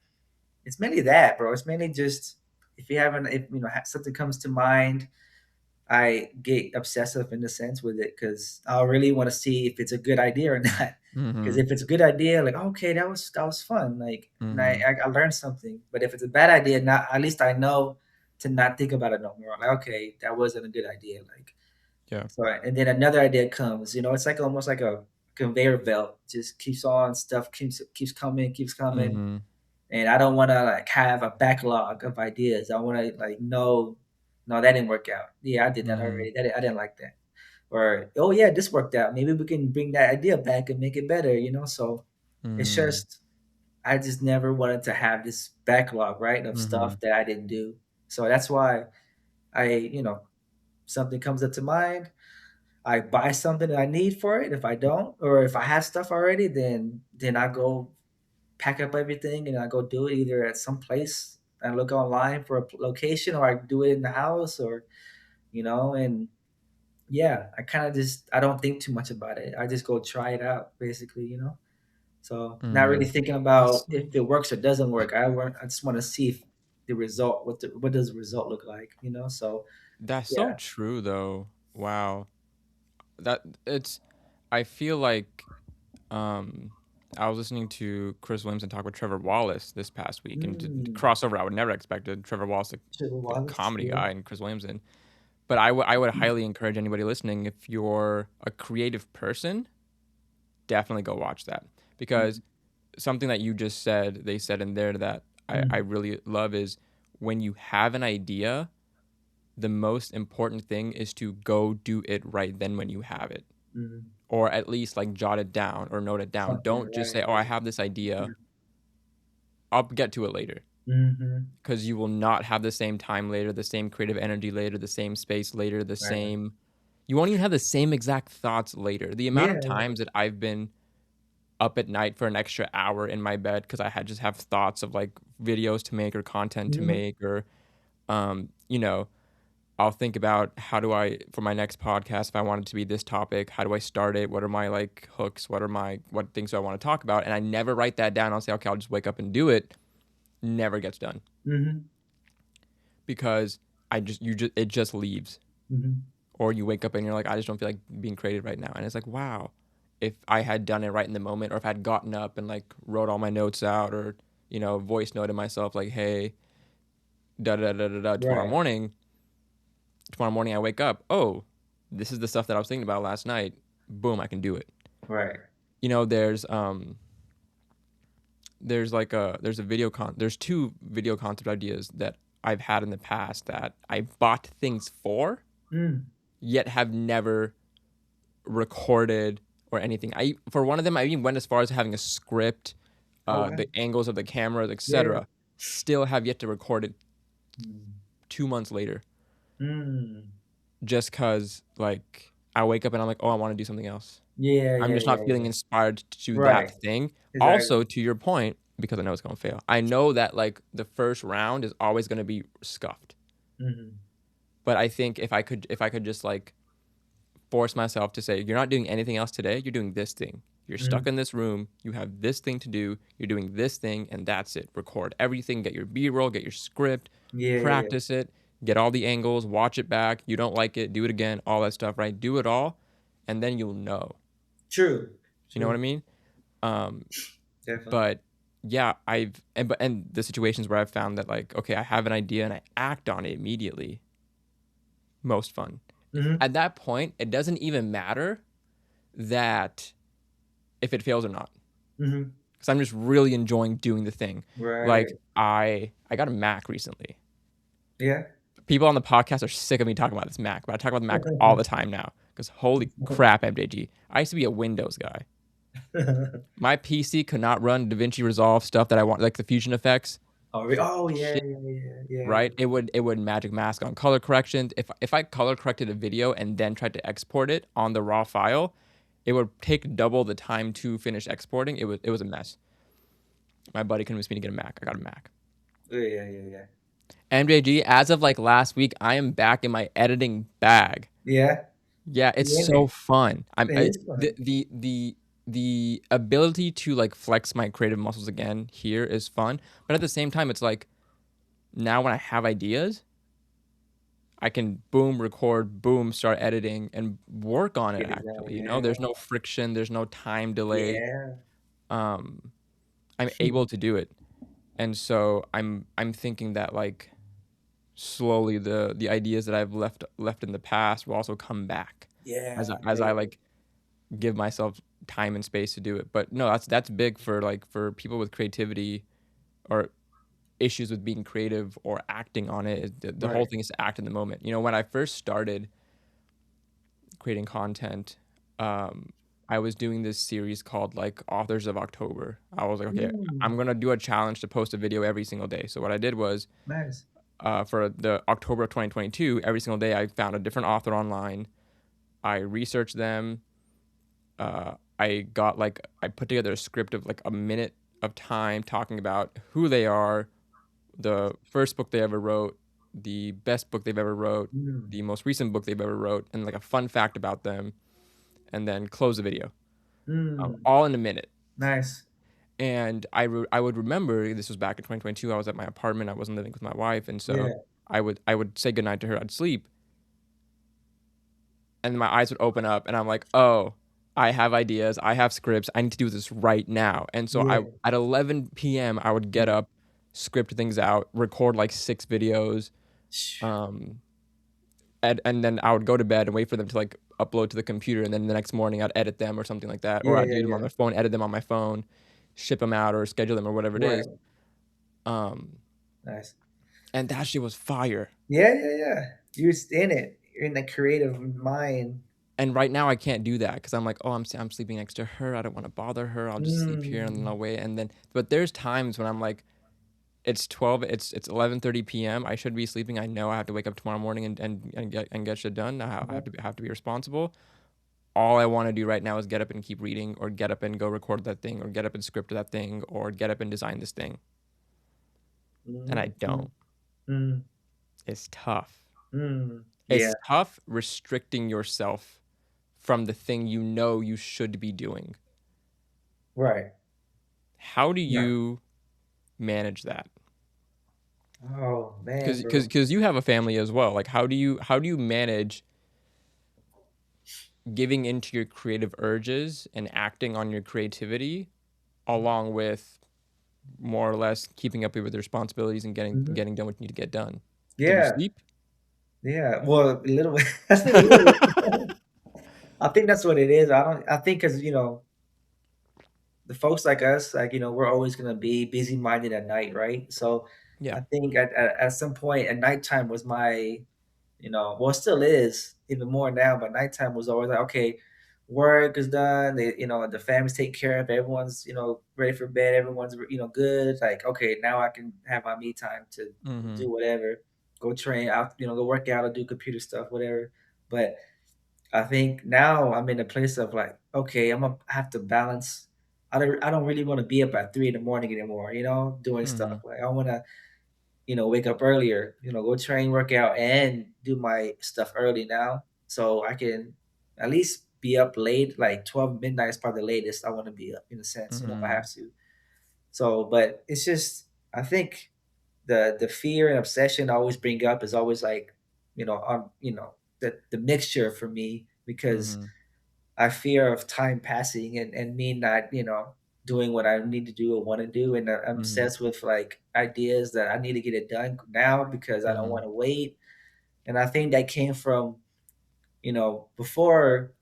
it's mainly that, bro. It's mainly just if you haven't, if something comes to mind, I get obsessive in the sense with it because I really want to see if it's a good idea or not. Because Mm-hmm. if it's a good idea, like okay, that was fun, like and Mm-hmm. I learned something. But if it's a bad idea, not at least I know to not think about it no more. Like okay, that wasn't a good idea. Like Yeah. so, and then another idea comes. It's like almost like a conveyor belt. Just keeps on stuff keeps coming, Mm-hmm. and I don't want to like have a backlog of ideas. I want to like no, that didn't work out. Yeah, I did that Mm-hmm. already. I didn't like that. Or oh yeah, this worked out. Maybe we can bring that idea back and make it better. So it's Mm-hmm. just I just never wanted to have this backlog, right, of Mm-hmm. stuff that I didn't do. So that's why something comes up to mind. I buy something that I need for it. If I don't, or if I have stuff already, then I go. pack up everything and I go do it either at some place. I look online for a location, or I do it in the house, or and yeah, I kind of just I don't think too much about it. I just go try it out, basically. So not really Mm. thinking That's about if it works or doesn't work. I just want to see if the result what does the result look like. So that's so yeah. true though. Wow. That it's I feel like um I was listening to Chris Williamson talk with Trevor Wallace this past week, and Mm. crossover I would never expected. Trevor Wallace, Trevor a Wallace. comedy Yeah. guy, and Chris Williamson. But I would highly encourage anybody listening, if you're a creative person, definitely go watch that, because Mm. something that you just said, they said in there that I Mm. really love is, when you have an idea, the most important thing is to go do it right then when you have it, Mm. or at least like jot it down or note it down. Something Don't just right, say, "Oh, I right. have this idea. Yeah. I'll get to it later." Mm-hmm. Because you will not have the same time later, the same creative energy later, the same space later, the Right. same. You won't even have the same exact thoughts later. The amount of Yeah. times that I've been up at night for an extra hour in my bed because I had just have thoughts of like videos to make or content to Mm-hmm. make, or you know, I'll think about, how do I, for my next podcast, if I want it to be this topic, how do I start it? What are my like hooks? What things do I want to talk about? And I never write that down. I'll say, okay, I'll just wake up and do it. Never gets done, Mm-hmm. because it just leaves. Mm-hmm. Or you wake up and you're like, I just don't feel like being creative right now. And it's like, wow, if I had done it right in the moment, or if I'd gotten up and like wrote all my notes out, or voice noted myself like, hey, da da da da da, Right. tomorrow morning I wake up, oh, this is the stuff that I was thinking about last night. Boom, I can do it. Right. You know, there's two video concept ideas that I've had in the past that I bought things for, Mm. yet have never recorded or anything. For one of them, I even went as far as having a script, Oh wow. the angles of the cameras, Yeah. etc. Still have yet to record it Mm. 2 months later, Mm. just cause like I wake up and I'm like, oh, I want to do something else. Yeah, I'm yeah, just yeah, not feeling yeah. inspired to do Right. that thing. Exactly. Also, to your point, because I know it's gonna fail. I know that like the first round is always gonna be scuffed. Mm-hmm. But I think if I could just like force myself to say, you're not doing anything else today, you're doing this thing. You're Mm-hmm. stuck in this room, you have this thing to do, you're doing this thing, and that's it. Record everything, get your B-roll, get your script, Yeah, yeah, yeah. practice it, get all the angles, watch it back. You don't like it, do it again, all that stuff, right? Do it all, and then you'll know. True. You know what I True. mean? Um, Definitely. but yeah, and the situations where I've found that, like, okay, I have an idea and I act on it immediately, most fun. Mm-hmm. At that point, it doesn't even matter that if it fails or not, Mm-hmm. because I'm just really enjoying doing the thing. Like, Right. I got a Mac recently. Yeah. People on the podcast are sick of me talking about this Mac, but I talk about the Mac all the time now, because holy crap, MJG. I used to be a Windows guy. My PC could not run DaVinci Resolve stuff that I want, like the fusion effects. Oh yeah, Shit, yeah, yeah, yeah. right? It would magic mask on color corrections. If I color corrected a video and then tried to export it on the raw file, it would take double the time to finish exporting. It was a mess. My buddy convinced me to get a Mac. I got a Mac. Yeah, yeah, yeah, yeah. MJG, as of like last week, I am back in my editing bag. Yeah. Yeah, it's Yeah, so fun. it is The fun. the ability to like flex my creative muscles again here is fun, but at the same time, it's like, now when I have ideas, I can boom record, boom start editing, and work on it. Get it Actually, done. Yeah. there's no friction, there's no time delay. Yeah. Um, I'm able to do it, and so I'm thinking that like slowly the ideas that I've left in the past will also come back as Yeah. I like give myself time and space to do it. But no, that's big for like for people with creativity, or issues with being creative or acting on it. The whole Right. thing is to act in the moment. When I first started creating content, um, I was doing this series called like Authors of October. I was like, okay, Mm, I'm gonna do a challenge to post a video every single day. So what I did was, nice. for the October of 2022, every single day I found a different author online. I researched them. I put together a script of like a minute of time talking about who they are, the first book they ever wrote, the best book they've ever wrote, Mm. the most recent book they've ever wrote, and like a fun fact about them, and then close the video, Mm. all in a minute. Nice. And I would remember this was back in 2022. I was at my apartment. I wasn't living with my wife, and so Yeah. I would say goodnight to her. I'd sleep, and my eyes would open up, and I'm like, oh, I have ideas. I have scripts. I need to do this right now. And so I Yeah. at 11 p.m. I would get Mm. up, script things out, record like 6 videos, Sh- um, and then I would go to bed and wait for them to like upload to the computer, and then the next morning I'd edit them or something like that, or Yeah, I'd yeah, do them on yeah. my phone, edit them on my phone, ship them out or schedule them or whatever it is. Right. Um, Nice. and that shit was fire. Yeah, yeah, yeah. You're just in it. You're in the creative mind. And right now I can't do that because I'm like, oh, I'm sleeping next to her. I don't want to bother her. I'll just sleep here and then Mm. I'll wait. And then, but there's times when I'm like, it's 11:30 p.m. I should be sleeping. I know I have to wake up tomorrow morning and get shit done. I Uh-huh. have to be responsible. All I want to do right now is get up and keep reading, or get up and go record that thing, or get up and script that thing, or get up and design this thing. And I Mm. don't. Mm. Mm. It's tough. Mm. Yeah. It's tough restricting yourself from the thing you know you should be doing. Right. How do Yeah. you manage that? Oh man, Because bro. because you have a family as well. Like how do you manage giving into your creative urges and acting on your creativity along with more or less keeping up with the responsibilities and getting Hmm. getting done what you need to get done? Do you Yeah. sleep? Yeah. Well, a little. I sleep a little. I think that's what it is. I don't. I think because the folks like us, like we're always gonna be busy minded at night, right? So Yeah. I think at some point at nighttime was my, well, it still is even more now, but nighttime was always like, okay, work is done. The families take care of. Everyone's ready for bed. Everyone's good. Like, okay, now I can have my me time to Mhm. do whatever, go train out, go work out or do computer stuff, whatever. But I think now I'm in a place of like, okay, I'm gonna have to balance. I don't really want to be up at 3 in the morning anymore. Doing stuff Mhm. like I want to wake up earlier. Go train, work out, and do my stuff early now, so I can at least be up late. Like 12 midnight is probably the latest I want to be up in a sense. If I Mhm. have to. So, but it's just I think the fear and obsession I always bring up is always like, the mixture for me because Mhm. I fear of time passing and me not, doing what I need to do or want to do. And I'm Mhm. obsessed with like ideas that I need to get it done now because I don't want Mhm. to wait. And I think that came from, before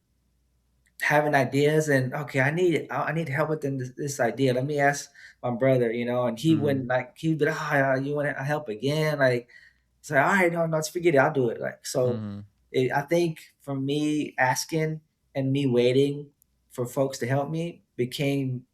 having ideas and okay, I need help with this idea. Let me ask my brother, and he Mhm. wouldn't like he'd be like, oh, you want to help again? Like, so all right, no, let's forget it. I'll do it. Like so, Mhm. I think for me asking and me waiting for folks to help me became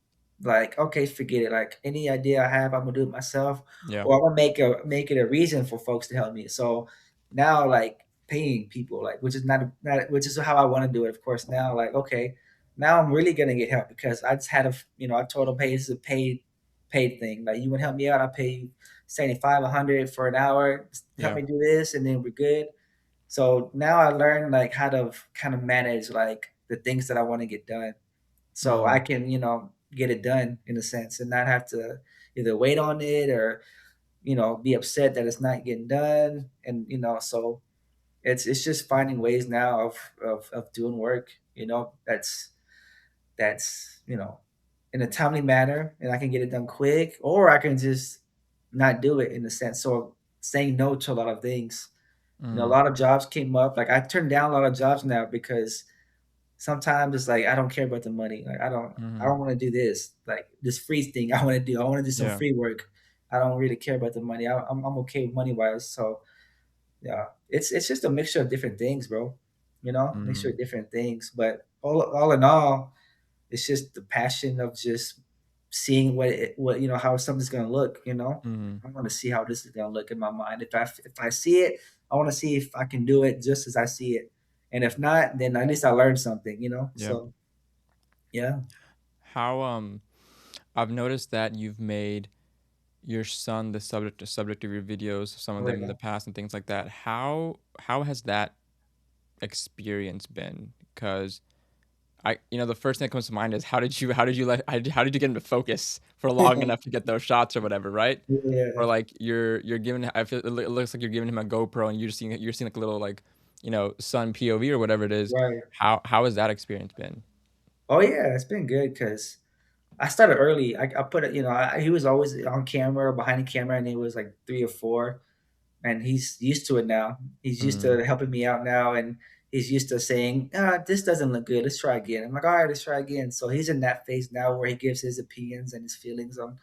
like okay, forget it. Like any idea I have, I'm gonna do it myself, Yeah. or I'm gonna make it a reason for folks to help me. So now, like paying people, like which is not which is how I want to do it. Of course, now like okay, now I'm really gonna get help because I just had I told them, hey, this is a paid thing. Like you want to help me out, I'll pay you 75, 100 for an hour. Help Yeah. me do this, and then we're good. So now I learned like how to kind of manage like the things that I want to get done, so I Mhm. can get it done in a sense and not have to either wait on it or be upset that it's not getting done. And so it's just finding ways now of doing work, that's in a timely manner and I can get it done quick, or I can just not do it in a sense. So saying no to a lot of things. A Mhm. lot of jobs came up. Like I turned down a lot of jobs now because sometimes it's like I don't care about the money. Like I Mhm. don't want to do this like this free thing. I want to do. I want to do some Yeah. free work. I don't really care about the money. I'm okay with money wise. So yeah, it's just a mixture of different things, bro. Mixture Mhm. of different things. But all in all, it's just the passion of just seeing what how something's gonna look. Mhm. I want to see how this is gonna look in my mind. If I see it, I want to see if I can do it just as I see it. And if not, then at least I learned something. Yeah. So yeah. How I've noticed that you've made your son the subject of your videos, some of Oh them in yeah. the past and things like that. How has that experience been? Because the first thing that comes to mind is how did you get him to focus for long enough to get those shots or whatever, right? Or Yeah. like you're giving I feel it looks like you're giving him a GoPro and you're seeing like a little like son POV or whatever it is. Right. How has that experience been? Oh yeah, it's been good because I started early. I put it, he was always on camera, behind the camera, and he was like 3 or 4, and he's used to it now. He's used Mm, to helping me out now, and he's used to saying, "This doesn't look good. Let's try again." I'm like, "All right, let's try again." So he's in that phase now where he gives his opinions and his feelings on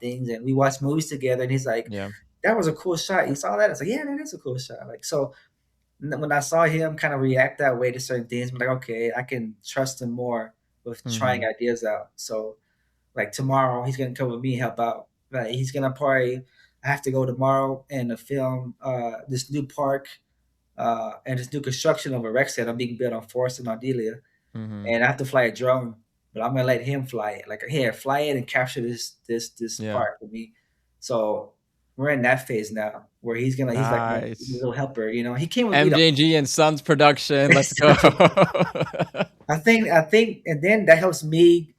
things, and we watch movies together, and he's like, yeah. "That was a cool shot. You saw that?" I was like, "Yeah, that is a cool shot." Like so, when I saw him kind of react that way to certain things, I'm like, okay, I can trust him more with trying Mhm. ideas out. So like tomorrow, he's gonna come with me and help out. Like he's gonna probably I have to go tomorrow and film this new park and this new construction of a rec center being built on Forest and Ardelia, Mhm. and I have to fly a drone. But I'm gonna let him fly it. Like here, fly it and capture this Yeah. park with me. So we're in that phase now where he's like my Nice. little helper. He came with me the MJG and Sons Production. Let's go. I think, and then that helps me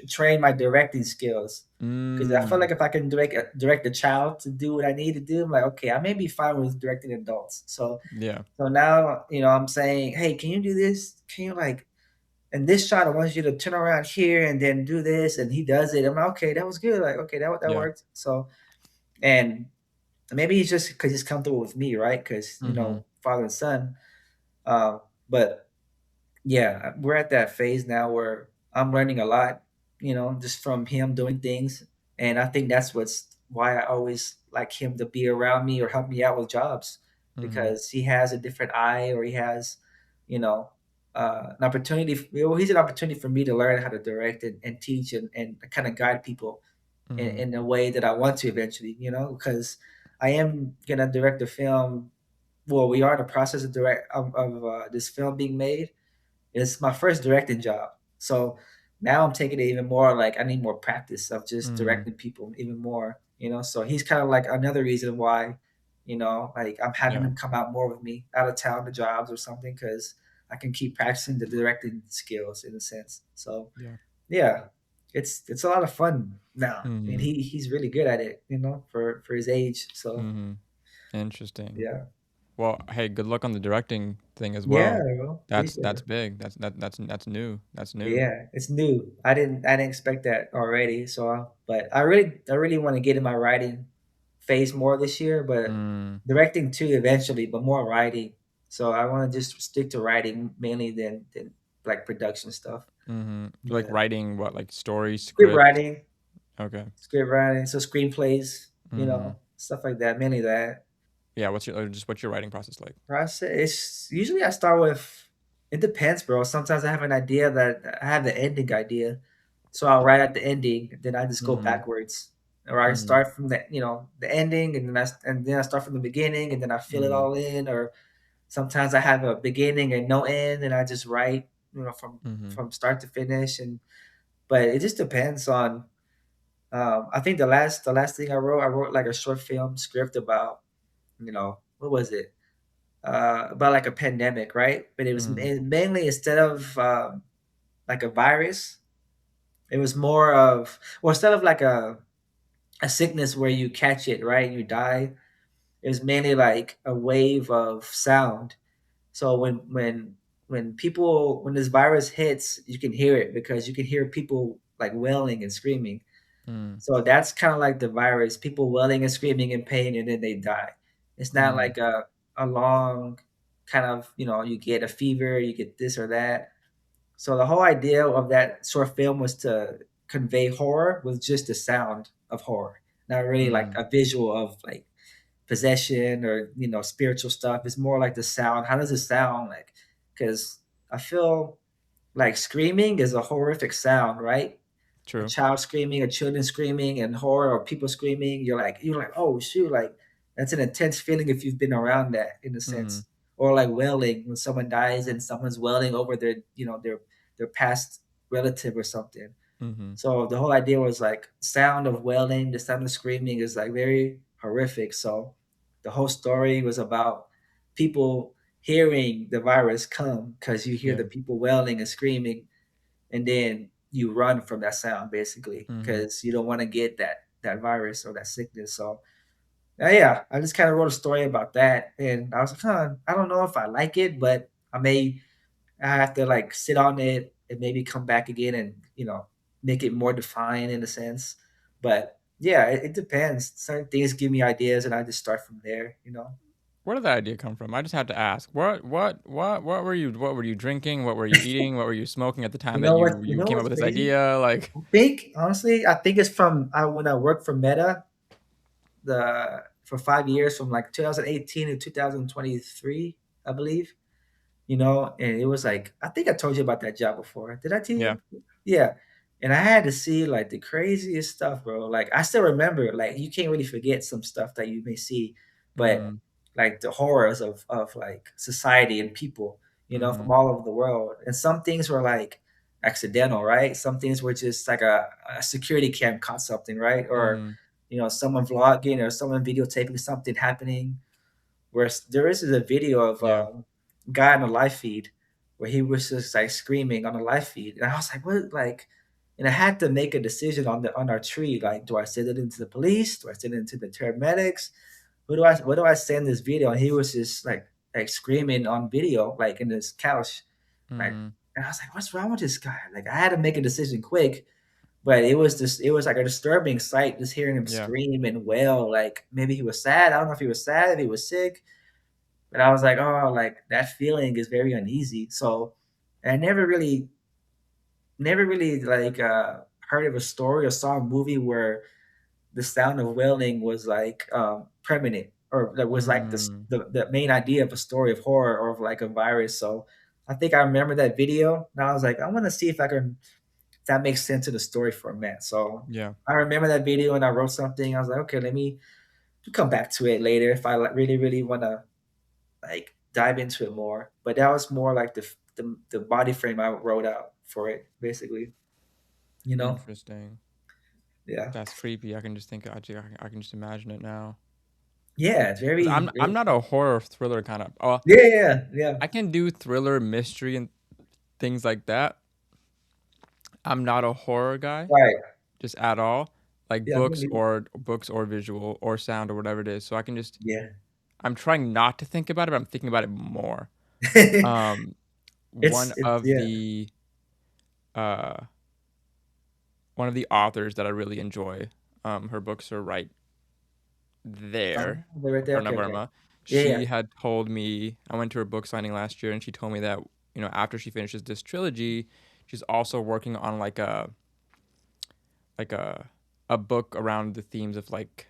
train my directing skills because I feel Mm. like if I can direct a child to do what I need to do, I'm like, okay, I may be fine with directing adults. So, Yeah. so now I'm saying, hey, can you do this? Can you like in this shot? I want you to turn around here and then do this, and he does it. I'm like, okay, that was good. Like, okay, that Yeah. worked. So, and maybe he's just because he's comfortable with me, right? Because Mhm. father and son. But yeah, we're at that phase now where I'm learning a lot, just from him doing things. And I think that's why I always like him to be around me or help me out with jobs Mhm. because he has a different eye or he has, you know, an opportunity. Well, he's an opportunity for me to learn how to direct and teach and kind of guide people Mhm. in a way that I want to eventually, because I am going to direct a film. Well, we are in the process of this film being made. It's my first directing job. So now I'm taking it even more like I need more practice of just Mhm. directing people even more, So he's kind of like another reason why, like I'm having Yeah. him come out more with me out of town to jobs or something because I can keep practicing the directing skills in a sense. So Yeah. yeah, it's a lot of fun now. And Mhm. he's really good at it, for his age. So Mhm. Interesting. yeah. Well, hey, good luck on the directing thing as Yeah, well. bro. Appreciate That's it. big. That's new. That's new. Yeah, it's new. I didn't expect that already. So, but I really want to get in my writing phase more this year, but Mm. directing too eventually, but more writing. So I want to just stick to writing mainly than like production stuff. Mhm. Like Yeah, writing what, like story script scripts? writing, Okay. so screenplays, Mhm. stuff like that. Mainly that. Yeah, what's your writing process like? Process. It's usually I start with. It depends, bro. Sometimes I have an idea that I have the ending idea, so I'll write at the ending. Then I just go Mhm. backwards, or I Mhm. start from the ending, and then I start from the beginning, and then I fill it Mhm. all in. Or sometimes I have a beginning and no end, and I just write, from Mhm. from start to finish. But it just depends on. I think the last thing I wrote like a short film script about, what was it? About like a pandemic, right? But it was Mhm. mainly instead of like a virus, it was more of, well, instead of like a sickness where you catch it, right, and you die. It was mainly like a wave of sound. So when this virus hits, you can hear it because you can hear people like wailing and screaming. Mhm. So that's kind of like the virus, people wailing and screaming in pain, and then they die. It's not Mhm. like a long kind of, you get a fever, you get this or that. So the whole idea of that short film was to convey horror with just the sound of horror, not really like Mhm. a visual of like possession or spiritual stuff. It's more like the sound. How does it sound like? Because I feel like screaming is a horrific sound, right? A True. child screaming, a children screaming, and horror or people screaming. You're like, oh shoot, like that's an intense feeling if you've been around that in a Mhm. sense. Or like wailing when someone dies and someone's wailing over their past relative or something. Mm-hmm. So the whole idea was like sound of wailing, the sound of screaming is like very horrific. So the whole story was about people hearing the virus come because you hear Yeah. the people wailing and screaming, and then you run from that sound basically Mm-hmm. because you don't want to get that virus or that sickness. So yeah, I just kind of wrote a story about that, and I was like, huh, I don't know if I like it, but I have to like sit on it and maybe come back again and make it more defined in a sense. But yeah, it depends. Certain things give me ideas, and I just start from there. Where did that idea come from? I just had to ask. What were you drinking? What were you eating? What were you smoking at the time You that know what? You you know came up what's with this crazy? idea? Like, I think it's from when I worked for Meta for 5 years, from like 2018 to 2023, I believe. And it was like, I think I told you about that job before. Did I tell yeah. you? Yeah. And I had to see like the craziest stuff, bro. Like I still remember, like you can't really forget some stuff that you may see, but Mm-hmm. like the horrors of like society and people, Mm-hmm. from all over the world. And some things were like accidental, right? Some things were just like a security cam caught something, right? Or, Mm-hmm. someone vlogging or someone videotaping something happening, where there is a video of Yeah. a guy on the live feed where he was just like screaming on the live feed, and I was like, "What?" Like, and I had to make a decision on our tree. Like, do I send it into the police? Do I send it into the paramedics? What do I send this video? And he was just like screaming on video, like in his couch, like. Mm-hmm. And I was like, "What's wrong with this guy?" Like, I had to make a decision quick, but it was like a disturbing sight, just hearing him Yeah. scream and wail. Like maybe he was sad. I don't know if he was sad, if he was sick, but I was like, oh, like that feeling is very uneasy. So I never really like heard of a story or saw a movie where the sound of wailing was like permanent, or that was like Mm. the main idea of a story of horror or of like a virus. So I think I remember that video, and I was like, I want to see if that makes sense to the story format. So Yeah. I remember that video, and I wrote something. I was like, okay, let me come back to it later if I like, really really want to like dive into it more. But that was more like the body frame I wrote out for it, basically. You know? Interesting. Yeah. That's creepy. I can just think. I can just imagine it now. Yeah, it's 'Cause very, I'm very not a horror thriller kind of. Oh, yeah, yeah, yeah. I can do thriller, mystery, and things like that. I'm not a horror guy, Right. just at all. Like Yeah, me neither. books or visual or sound or whatever it is. So I can just. Yeah. I'm trying not to think about it, but I'm thinking about it more. Um, one It's of yeah. the uh one of the authors that I really enjoy, her books are right there, They're right there. Aparna Okay, okay. Verma. Yeah, yeah. She had told me I went to her book signing last year, and she told me that after she finishes this trilogy, she's also working on like a book around the themes of like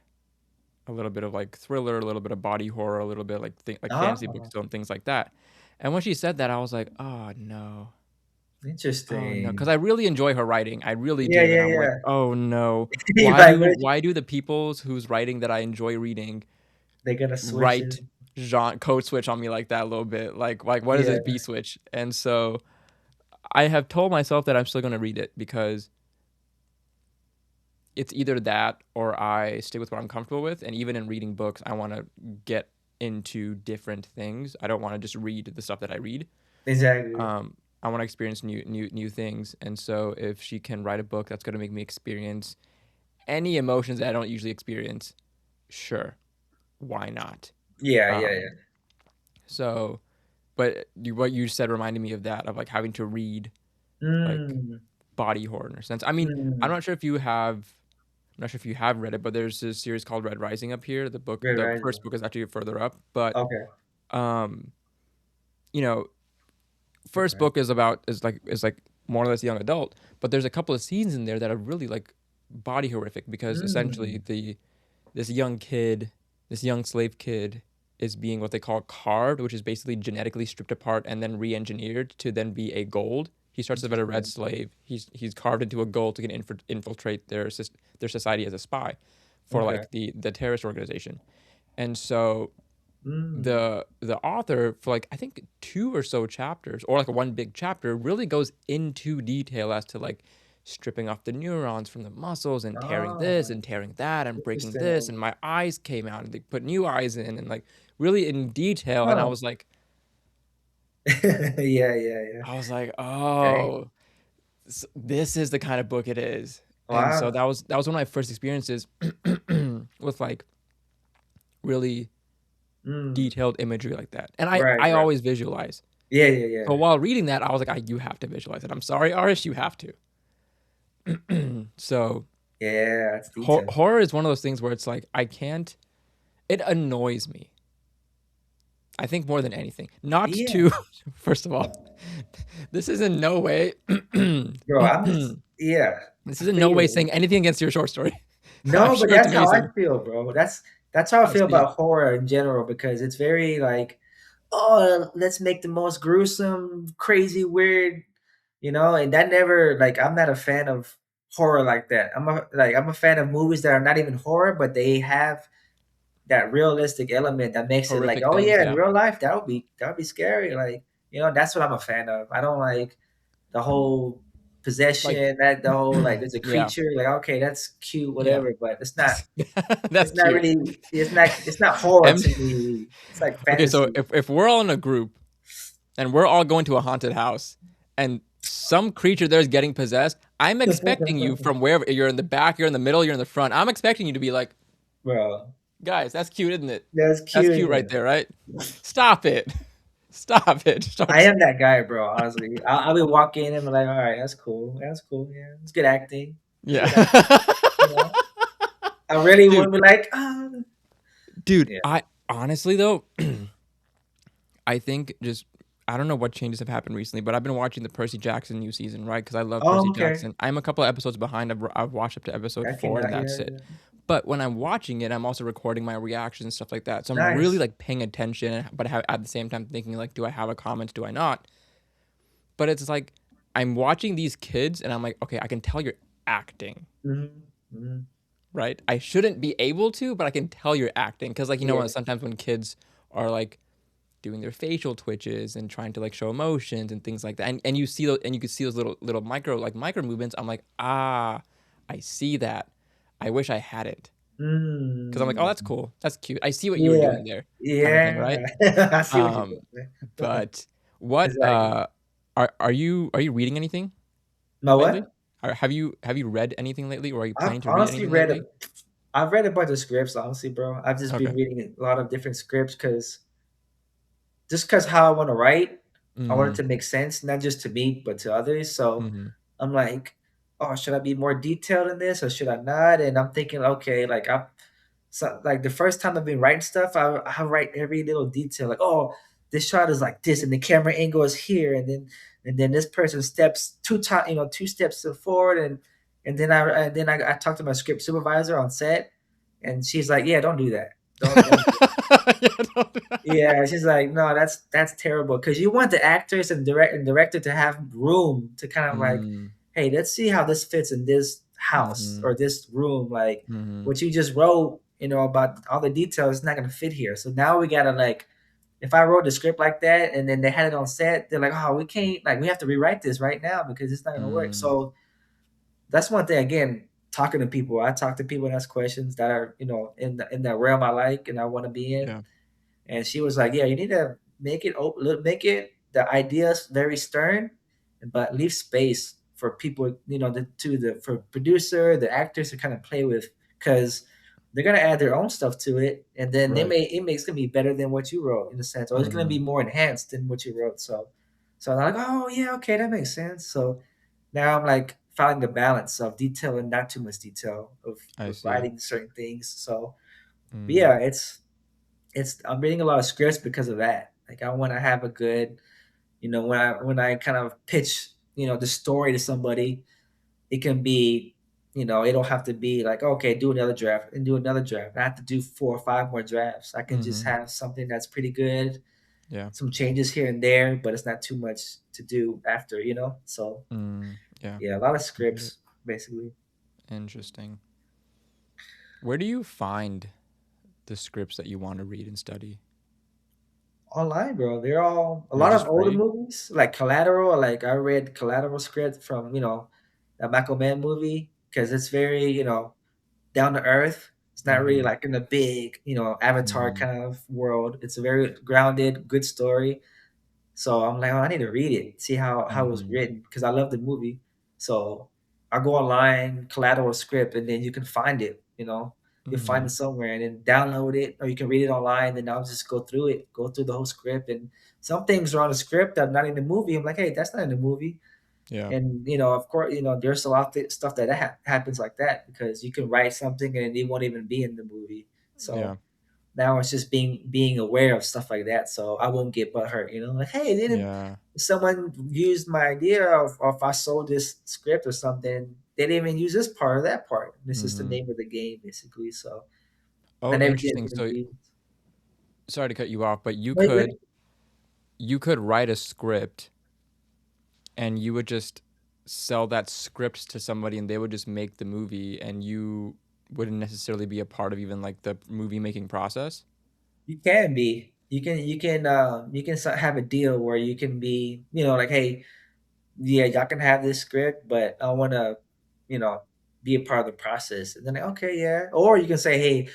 a little bit of like thriller, a little bit of body horror, a little bit like like fantasy books Oh, and things like that. And when she said that, I was like, oh no, because interesting. I really enjoy her writing, I really Yeah, do, and yeah, I'm like, yeah. oh no, You're like, what did you, why do the peoples whose writing that I enjoy reading they gotta switch it. write genre code switch on me like that a little bit? Like what is this Yeah, B switch? And so I have told myself that I'm still gonna read it because it's either that or I stick with what I'm comfortable with. And even in reading books, I want to get into different things. I don't want to just read the stuff that I read. exactly. I want to experience new things. And so if she can write a book that's going to make me experience any emotions that I don't usually experience, sure, why not? Yeah, yeah, Um, yeah. so, but what you said reminded me of that, of like having to read like Mm, body horror in a sense. I mean, I'm mm. not sure if you have I'm not sure if you have read it, but there's this series called Red Rising up here. Good The rising. first book is actually further up, but Okay. um, you know, Good first rising. book is like more or less young adult, but there's a couple of scenes in there that are really like body horrific because essentially Mm. this young kid, this young slave kid is being what they call carved, which is basically genetically stripped apart and then re-engineered to then be a gold. He starts as a red Interesting. slave. He's carved into a gold to infiltrate their society as a spy for Okay. like the terrorist organization. And so Mm. the author for like I think two or so chapters or like one big chapter really goes into detail as to like stripping off the neurons from the muscles and tearing this Oh, and tearing that and breaking this, interesting. and my eyes came out and they put new eyes in and like really in detail. And Oh, yeah, yeah, yeah. I was like, Okay. oh, this is the kind of book it is. And so Wow. that was one of my first experiences with like really Mm. detailed imagery like that. And Right, I right. always visualize. Yeah, yeah, yeah. So while reading that, I was like, you have to visualize it. I'm sorry, Arish, you have to. So Yeah, that's detail. horror is one of those things where it's like I can't. It annoys me. I think more than anything. Not Yeah. to. First of all, this is in no way. Bro, This I'm just yeah, is I in feel no way you. saying anything against your short story. I'm No, but sure it's that's how I amazing. feel, bro. That's how I I feel see. about horror in general because it's very like, oh, let's make the most gruesome, crazy, weird, and that never like I'm not a fan of horror like that. I'm a fan of movies that are not even horror, but they have that realistic element that makes it like, Horrific oh things. yeah, in Yeah. real life that would be scary. Like, that's what I'm a fan of. I don't like the whole Like, possession, that the whole like there's a yeah. creature, like okay, that's cute, Yeah. whatever, but it's not That's it's not cute. really it's not horror M- to me. It's like okay, so fantasy. if we're all in a group and we're all going to a haunted house and some creature there is getting possessed, I'm expecting you from wherever you're in the back, you're in the middle, you're in the front. I'm expecting you to be like, Bro, guys, that's cute, isn't it? that's That's cute, cute isn't right it? there, right? Stop it. Stop it. I Start. am that guy, bro. Honestly, I'll be walking in and be like, all right, that's cool, that's cool, yeah, it's good acting, it's Yeah. good acting. You know, I really Dude, want to be like, dude, yeah. I honestly though, I think just I don't know what changes have happened recently, but I've been watching the Percy Jackson new season, right? Because I love Oh, Percy okay. Jackson. I'm a couple of episodes behind. I've watched up to episode I can, 4, and yeah, that's it. yeah. But when I'm watching it, I'm also recording my reactions and stuff like that. So I'm really Nice. like paying attention, but at the same time thinking like, do I have a comment? Do I not? But it's like I'm watching these kids, and I'm like, okay, I can tell you're acting, Hmm. Hmm. right? I shouldn't be able to, but I can tell you're acting because like Yeah. sometimes when kids are like doing their facial twitches and trying to like show emotions and things like that. And you see those and you can see those little micro movements. I'm like, ah, I see that. I wish I had it. Because I'm like, oh, Mm. that's cool. That's cute. I see what you were Yeah. doing there, kind of thing, right? Yeah. I see what you're Um, doing, man. but what Exactly. are you reading anything My lately? what? Or have you read anything lately, or are you I've planning to read honestly anything read lately? a I've read a bunch of scripts, honestly, bro. I've just been Okay. reading a lot of different scripts because how I want to write, I want it Mm, to make sense, not just to me, but to others. So mm-hmm. I'm like, oh, should I be more detailed in this or should I not? And I'm thinking, okay, like like the first time I've been writing stuff, I write every little detail, like, oh, this shot is like this, and the camera angle is here, and then this person steps two steps forward, and then I talked to my script supervisor on set, and she's like, yeah, don't do that, don't Yeah, don't- yeah, she's like, no, that's terrible because you want the actors and director to have room to kind of like, mm, hey, let's see how this fits in this house mm-hmm. or this room. Like Mm-hmm. what you just wrote, about all the details is not gonna fit here. So now we gotta like, if I wrote the script like that and then they had it on set, they're like, oh, we can't, like we have to rewrite this right now because it's not gonna work. Mm, So that's one thing. Again, talking to people, I talk to people and ask questions that are in the realm I like and I want to be in, yeah. and she was like, "Yeah, you need to make it open, make it the ideas very stern, but leave space for people, for producer, the actors to kind of play with, because they're gonna add their own stuff to it, and then Right. it's gonna be better than what you wrote in a sense, or it's gonna be Mm, more enhanced than what you wrote." So I'm like, "Oh yeah, okay, that makes sense." So now I'm like finding the balance of detail and not too much detail I of see. writing certain things. So, but Mm, yeah, it's I'm reading a lot of scripts because of that. Like I want to have a good, when I kind of pitch, the story to somebody, it can be, it don't have to be like, okay, do another draft and do another draft. I have to do 4 or 5 more drafts. I can just mm-hmm. have something that's pretty good, Yeah. some changes here and there, but it's not too much to do after. So Mm, yeah. yeah, a lot of I get it. scripts basically Interesting. Where do you find the scripts that you want to read and study? online, bro. They're all a They're lot just of older free? movies like Collateral. Like I read Collateral script from that Michael Mann movie, because it's very, down to earth. It's not really Mhm. like in a big, Avatar Mhm. kind of world. It's a very grounded, good story. So I'm like, oh, I need to read it, see how it was Mhm. written, because I love the movie. So I go online, collateral script, and then you can find it. You'll find it Mhm. somewhere, and then download it, or you can read it online. Then I'll just go through the whole script, and some things are on the script that are not in the movie. I'm like, hey, that's not in the movie. Yeah. And of course, there's a lot of stuff that happens like that, because you can write something and it won't even be in the movie. Yeah. So now it's just being aware of stuff like that, so I won't get butthurt. Like, hey, didn't Yeah. someone used my idea of if I sold this script or something? They didn't even use this part or that part. This is the Mhm. name of the game, basically. So I Oh, never get interesting. So confused. sorry to cut you off, but you Wait, could wait. you could write a script and you would just sell that script to somebody and they would just make the movie and you wouldn't necessarily be a part of even like the movie making process. You can be. You can have a deal where you can be, like, hey, yeah, y'all can have this script, but I want to, you know, be a part of the process. And then, like, okay, yeah. Or you can say, hey,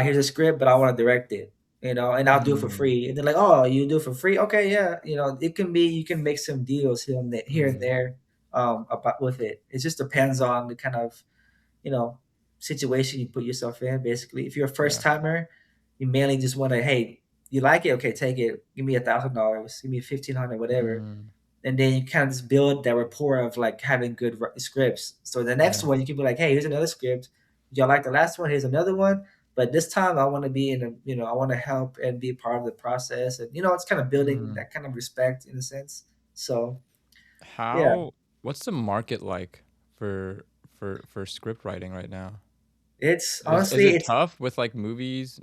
here's a script, but I want to direct it, and I'll do it for Mm. free. And they're like, oh, you do it for free? Okay, yeah. It can be, you can make some deals here and Mhm. there, about with it. It just depends on the kind of, you know, situation you put yourself in. Basically, if you're a first Yeah. timer, you mainly just want to, hey, you like it? Okay, take it. Give me $1,000. Give me 1,500, whatever. Mm. And then you kind of just build that rapport of like having good scripts. So the next Yeah. one, you can be like, hey, here's another script. Y'all like the last one? Here's another one. But this time, I want to be in a, I want to help and be part of the process. And it's kind of building Mm. that kind of respect in a sense. So yeah, How what's the market like for for script writing right now? it's Is honestly, it it's tough with like movies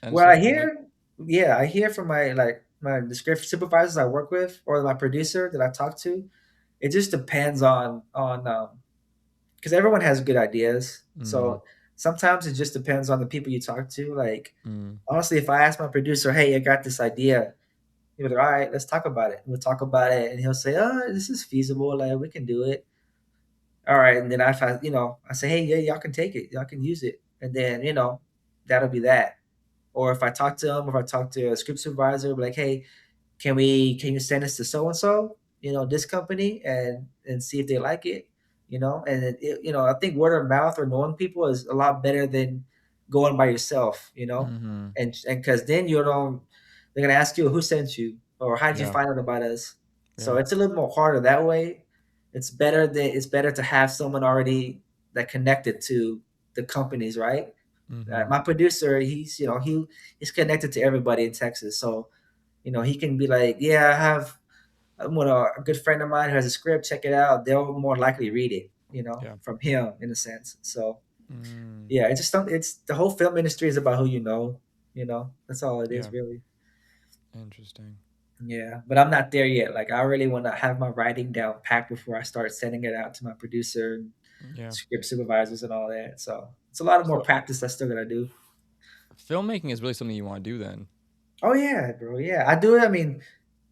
and where stuff I like hear. Yeah, I hear from my description supervisors I work with, or my producer that I talk to. It just depends on because everyone has good ideas. mm, So sometimes it just depends on the people you talk to. Like, mm, honestly, if I ask my producer, "Hey, I got this idea," he'll be like, "All right, let's talk about it." We'll talk about it, and he'll say, "Oh, this is feasible. Like, we can do it." All right, and then I say, "Hey, yeah, y'all can take it. Y'all can use it," and then that'll be that. Or if I talk to him, or if I talk to a script supervisor, be like, "Hey, can you send us to so and so, this company, and see if they like it, and I think word of mouth or knowing people is a lot better than going by yourself, mhm, and because then they're gonna ask you who sent you, or how did you yeah, find out about us. So yeah, it's a little more harder that way. It's better to have someone already that connected to the companies, right? mhm, My producer, he's connected to everybody in Texas, so he can be like, "Yeah, I'm with a good friend of mine who has a script. Check it out." They'll more likely read it, yeah, from him in a sense. So mm, yeah, it's just it's the whole film industry is about who you know. That's all it yeah, is really. interesting, Yeah, but I'm not there yet. Like, I really want to have my writing down packed before I start sending it out to my producer and yeah. script supervisors and all that. So it's a lot of more So practice I still gotta do. filmmaking is really something you want to do then. Oh yeah, bro. Yeah, I do it. I mean,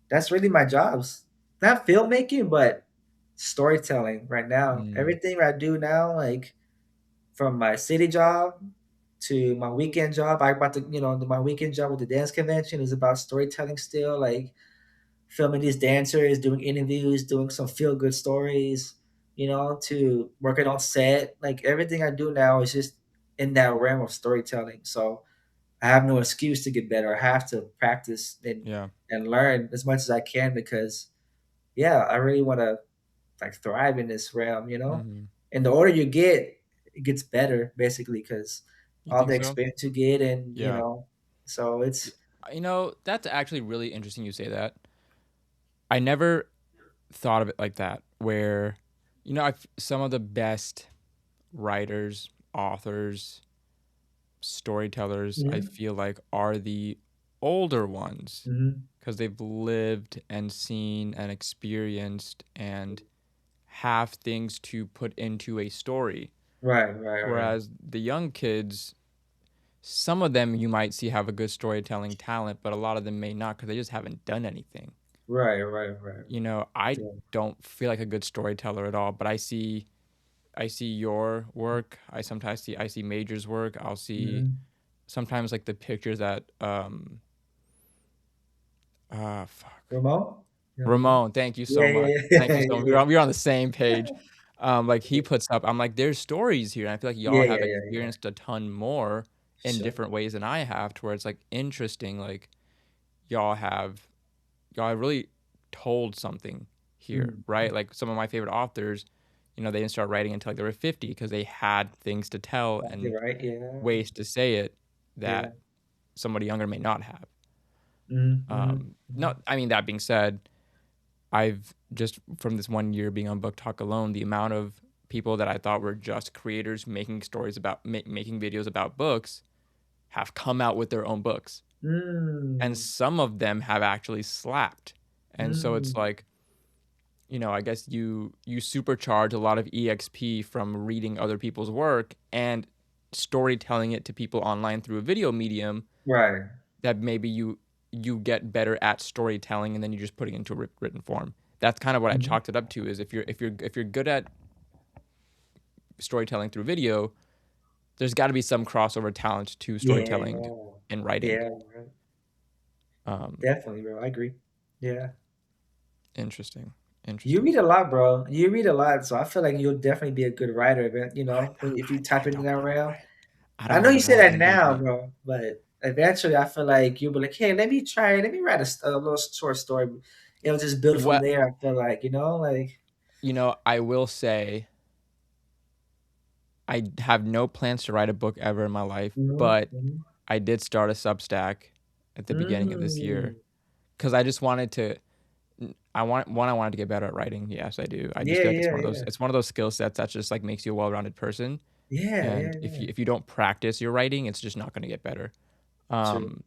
that's really my jobs. Not filmmaking, but storytelling right now. Mm, Everything I do now, like from my city job to my weekend job, I about to, my weekend job with the dance convention is about storytelling still, like filming these dancers, doing interviews, doing some feel good stories, to working on set. Like everything I do now is just in that realm of storytelling. So I have no excuse to get better. I have to practice yeah, and learn as much as I can, because yeah, I really want to like thrive in this realm, mhm. And the older you get, it gets better basically, because You all think the so? experience you get, and Yeah. so Y- it's. that's actually really interesting you say that. I never thought of it like that, where, some of the best writers, authors, storytellers, I Mhm, feel like, are the older ones mhm. because they've lived and seen and experienced and have things to put into a story. Right, right, right. Whereas the young kids, some of them you might see have a good storytelling talent, but a lot of them may not because they just haven't done anything. Right, right, right. You know, I Yeah. don't feel like a good storyteller at all, but I see your work. I see Major's work. I'll see Mhm. sometimes like the pictures that fuck. Ramon? Yeah, Ramon? Ramon, thank you so Yeah, much. yeah, Thank you yeah. so much. Yeah, We're on the same page. Like he puts up, I'm like, there's stories here. And I feel like y'all yeah, have yeah, yeah, yeah. experienced a ton more in Sure. different ways than I have, to where it's like interesting. Like y'all have y'all have really told something here, Mm. right? Like some of my favorite authors, you know, they didn't start writing until like they were 50 because they had things to tell Exactly and right. Yeah. ways to say it Yeah. that somebody younger may not have. Mhm, mhm, mhm. Not, I mean, that being said, I've just from this 1 year being on Book Talk alone, the amount of people that I thought were just creators making stories about making videos about books have come out with their own books, and Mm. some of them have actually slapped. And so it's Mm. like, you know, I guess you supercharge a lot of exp from reading other people's work and storytelling it to people online through a video medium, Right. that maybe you get better at storytelling, and then you just put it into a written form. That's kind of what I Mhm. chalked it up to, is if you're good at storytelling through video, there's got to be some crossover talent to Yeah. storytelling and writing. Yeah, right. Um, Definitely, bro. I agree. Yeah. interesting, You interesting. read a lot, bro. You read a lot, so I feel like you'll definitely be a good writer, but if you I type into don't that want to realm. write. I I don't know want you to say write that now, MJG. bro, but eventually I feel like you'll be like, hey, let me write a little short story. It'll just build from What, there. I feel like, like, you know, I will say I have no plans to write a book ever in my life, but mhm. I did start a Substack at the beginning of this year Mm. because I just wanted to. I wanted to get better at writing. Yes, I do. I just Yeah, feel like it's yeah, one of those yeah. it's one of those skill sets that just like makes you a well-rounded person. Yeah, And yeah, yeah. if you don't practice your writing, it's just not going to get better. True. Um,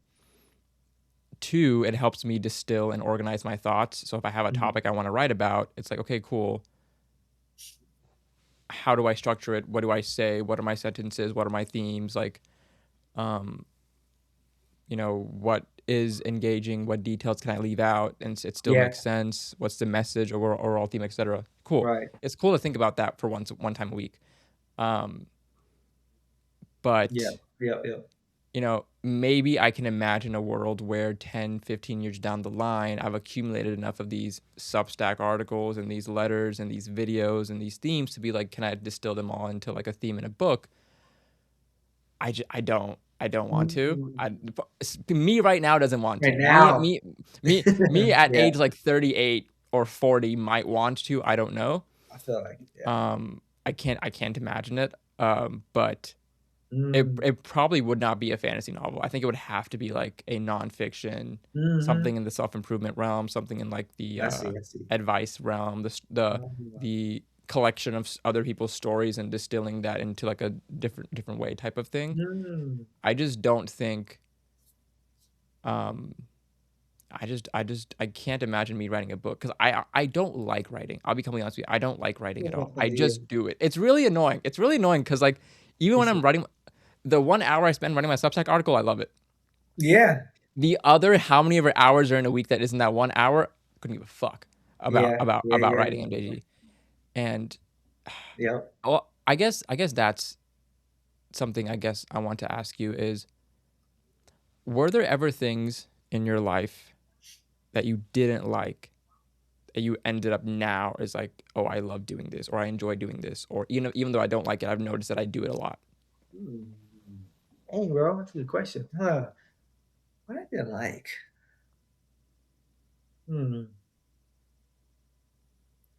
Two, it helps me distill and organize my thoughts. So if I have a Mhm. topic I want to write about, it's like, okay, cool. How do I structure it? What do I say? What are my sentences? What are my themes? Like, um, you know, what is engaging? What details can I leave out and it still Yeah, makes sense? What's the message or overall theme, etc. Cool. right. It's cool to think about that for one time a week. Um, Yeah, but yeah, yeah. you know, maybe I can imagine a world where 10, 15 years down the line, I've accumulated enough of these Substack articles and these letters and these videos and these themes to be like, can I distill them all into like a theme in a book? I don't want to. Mm. Me right now doesn't want Right to. now. Me at Yeah, age like 38 or 40 might want to. I don't know. I feel like it. Yeah. I can't imagine it. But Mm. it probably would not be a fantasy novel. I think it would have to be like a nonfiction, Mhm. something in the self improvement realm, something in like the I see, I see. advice realm, Oh, the collection of other people's stories and distilling that into like a different way type of thing. mm. I just don't think. Um, I can't imagine me writing a book because I don't like writing. I'll be completely honest with you. I don't like writing at all. I Yeah. just do it. It's really annoying. It's really annoying because like even when It's I'm writing the 1 hour I spend writing my Substack article, I love it. yeah, The other how many of our hours are in a week that isn't that 1 hour, couldn't give a fuck yeah, yeah, about yeah, writing yeah, yeah. MJG. And Yep. well, I guess that's something I guess I want to ask you is, were there ever things in your life that you didn't like that you ended up now is like, oh, I love doing this or I enjoy doing this, or even though I don't like it, I've noticed that I do it a lot. Mm. Hey, bro, that's a good question. Huh. What I did like? Hmm.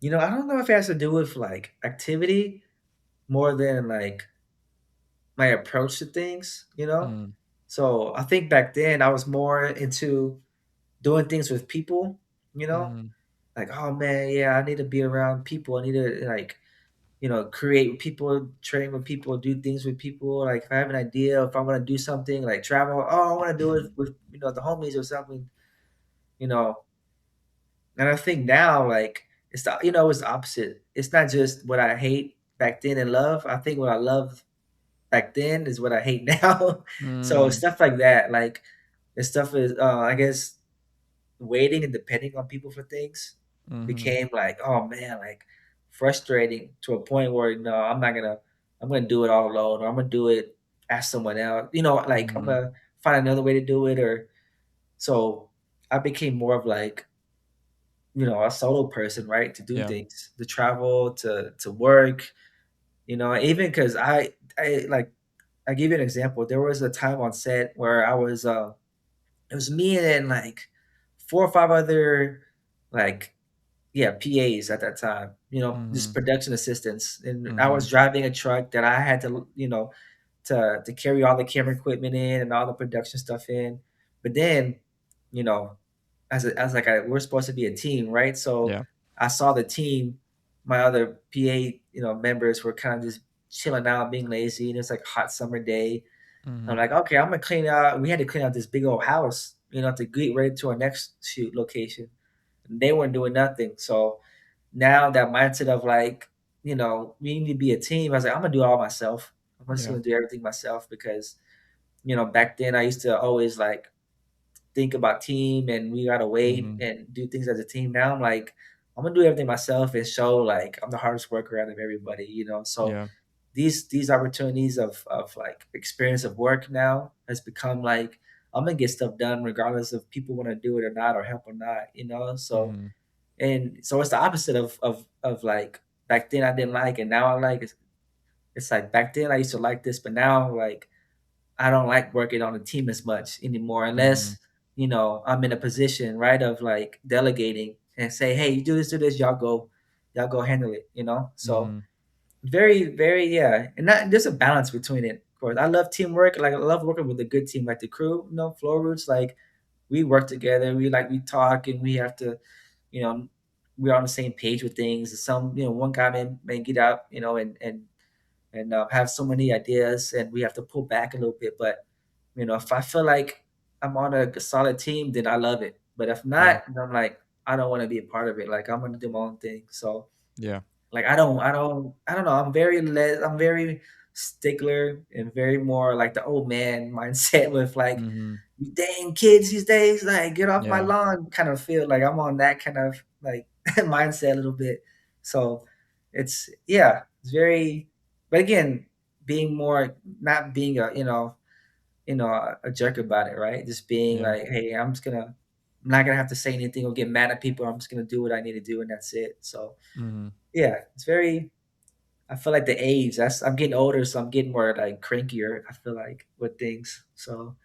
I don't know if it has to do with like activity more than like my approach to things. Mm, So I think back then I was more into doing things with people, you know, mm, like, oh man, yeah, I need to be around people. I need to like, create with people, train with people, do things with people. Like if I have an idea, if I want to do something, like travel, oh, I want to do it with the homies or something, you know. And I think now, like it's the opposite. It's not just what I hate back then and love. I think what I love back then is what I hate now. So mm, stuff like that, like the stuff is, I guess, waiting and depending on people for things Mhm. became like, oh man, like frustrating to a point where no, I'm gonna do it all alone, or I'm gonna do it ask someone else. Like I'm Mhm. gonna find another way to do it, or so I became more of like, a solo person, right? To do Yeah. things, to travel, to work, even because I like I give you an example. There was a time on set where it was me and like four or five other like yeah, PAs at that time, just Mhm. production assistants. And I was Mhm. driving a truck that I had to, to carry all the camera equipment in and all the production stuff in. But then, you know, as like we're supposed to be a team, right? So Yeah. I saw the team, my other PA, members were kind of just chilling out, being lazy, and it's like a hot summer day. I'm Mhm. like, okay, I'm gonna clean out. We had to clean out this big old house, to get ready to our next shoot location. And they weren't doing nothing. So now that mindset of like, we need to be a team. I was like, I'm gonna do it all myself. I'm just Yeah. gonna do everything myself because, back then I used to always like think about team and we gotta wait Mhm. and do things as a team. Now I'm like, I'm gonna do everything myself and show like I'm the hardest worker out of everybody. So Yeah. these opportunities of like experience of work now has become like I'm gonna get stuff done regardless if people want to do it or not or help or not. So Mhm. and so it's the opposite of like back then I didn't like and now I like it's like back then I used to like this, but now like I don't like working on a team as much anymore Mhm. unless, I'm in a position, right, of like delegating and say, hey, you do this, y'all go handle it. So Mhm. very, very, yeah. And that there's a balance between it, of course. I love teamwork, like I love working with a good team, like the crew, floor roots, like we work together, we talk and we have to, you know, we're on the same page with things. Some, one guy may get out, and have so many ideas, and we have to pull back a little bit. But if I feel like I'm on a solid team, then I love it. But if Yeah. not, then I'm like, I don't want to be a part of it. Like I'm gonna do my own thing. So Yeah. like I don't know. I'm very stickler and very more like the old man mindset with like, Mhm. you dang kids these days, like get off my Yeah. lawn kind of feel like I'm on that kind of like mindset a little bit. So it's very, but again, being more not being a jerk about it, right? Just being Yeah. like, hey, I'm not gonna have to say anything or get mad at people. I'm just gonna do what I need to do and that's it. So Mhm. yeah, it's very. I feel like the age. I'm getting older, so I'm getting more like crankier. I feel like with things. So,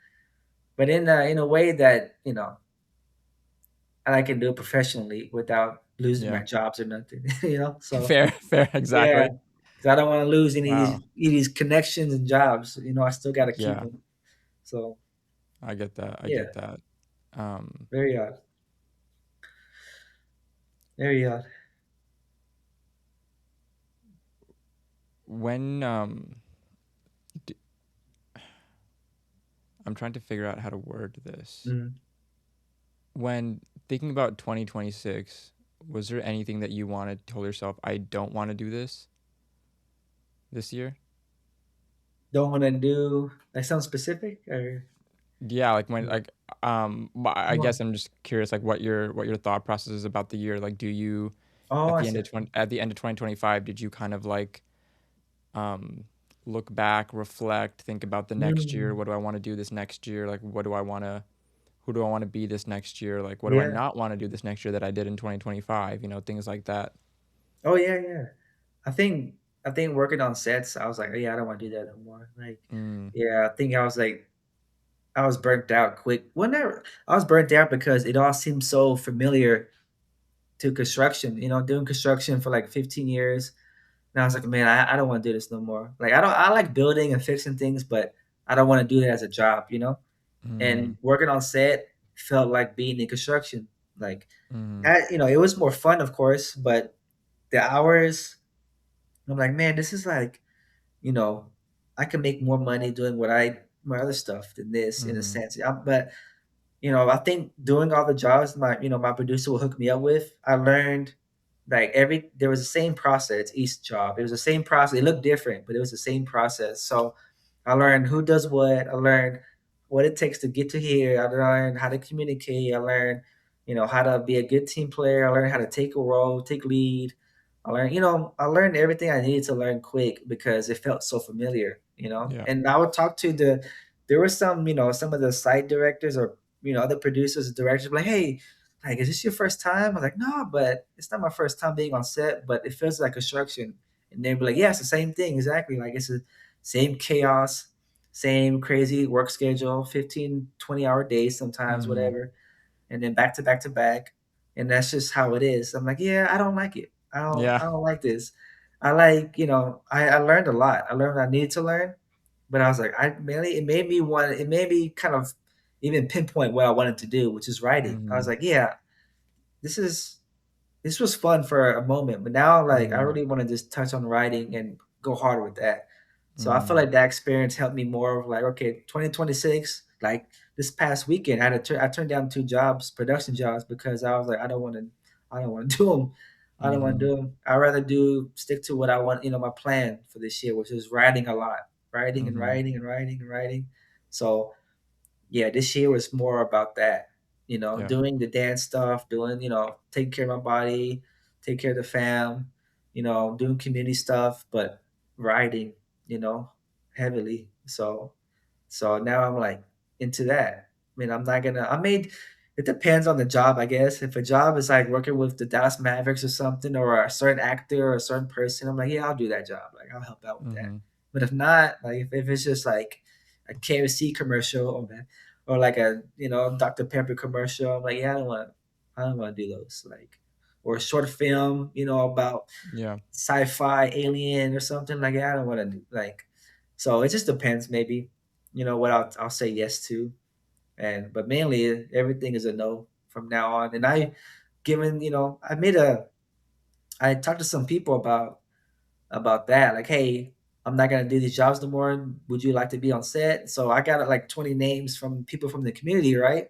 but in a way that I can do it professionally without losing my Yeah. jobs or nothing. So Fair. Fair. yeah, Exactly. because I don't want to lose Wow. any of these connections and jobs. I still got to keep Yeah. them. So I get that. I yeah, get that. Um, very odd. Very odd. when d- I'm trying to figure out how to word this. Mm. When thinking about 2026, was there anything that you wanted told yourself, I don't want to do this year? Don't want to do like something specific or Yeah, like when like I more. guess I'm just curious like what your thought process is about the year. Like do you Oh, I see. at the end of 2025 did you kind of like um look back, reflect, think about the next year, Mm. what do I want to do this next year? Like what do I want to who do I want to be this next year? Like what do I Yeah. not want to do this next year that I did in 2025? Things like that. Oh yeah, yeah. I think I think working on sets, I was like, oh, yeah, I don't want to do that anymore. Like, Mm, yeah, I think I was like, I was burnt out quick. Well, not, I was burnt out because it all seemed so familiar to construction. Doing construction for like 15 years, and I was like, man, I don't want to do this no more. Like, I like building and fixing things, but I don't want to do that as a job. mm, And working on set felt like being in construction. Like mm, that, it was more fun, of course, but the hours. I'm like, man, this is like, you know, I can make more money doing my other stuff than this in a mm, sense. But I think doing all the jobs my producer will hook me up with, I learned like there was the same process each job. It was the same process. It looked different, but it was the same process. So I learned who does what. I learned what it takes to get to here. I learned how to communicate. I learned how to be a good team player. I learned how to take a role, take lead. I learned everything I needed to learn quick because it felt so familiar. Yeah. And I would talk to there were some of the site directors or, other producers, directors like, hey, like, is this your first time? I was like, no, but it's not my first time being on set, but it feels like construction. And they'd be like, yeah, it's the same thing. Exactly. Like, it's the same chaos, same crazy work schedule, 15, 20-hour days sometimes, Mhm. whatever, and then back to back to back, and that's just how it is. I'm like, yeah, I don't like it. I don't Yeah. I don't like this. I like, I learned a lot. I learned what I needed to learn, but I was like, it made me kind of even pinpoint what I wanted to do, which is writing. I was Mhm. like, yeah, this is this was fun for a moment, but now like I Mhm. really want to just touch on writing and go hard with that. So I feel Mhm. like that experience helped me more of like, okay, 2026, like this past weekend, I turned down two jobs, production jobs, because I was like, I don't want to do them. I don't want to Mhm. do them. I'd rather stick to what I want, my plan for this year, which is writing a lot, writing and Mhm. writing and writing and writing. So yeah, this year was more about that, Yeah. doing the dance stuff, doing, taking care of my body, take care of the fam, doing community stuff, but writing, you know, heavily. So now I'm like into that. I mean, it depends on the job, I guess. If a job is like working with the Dallas Mavericks or something, or a certain actor or a certain person, I'm like, yeah, I'll do that job. Like, I'll help out with that. Mhm. But if not, like, if it's just like a KFC commercial, or like a, Dr. Pepper commercial, I'm like, yeah, I don't want to do those. Like, or a short film, about Yeah. sci-fi alien or something like that. I don't want to do like. So it just depends, maybe, what I'll say yes to, but mainly everything is a no from now on. And given I talked to some people about that, like, hey, I'm not gonna do these jobs no more. Would you like to be on set? So I got like 20 names from people from the community, right?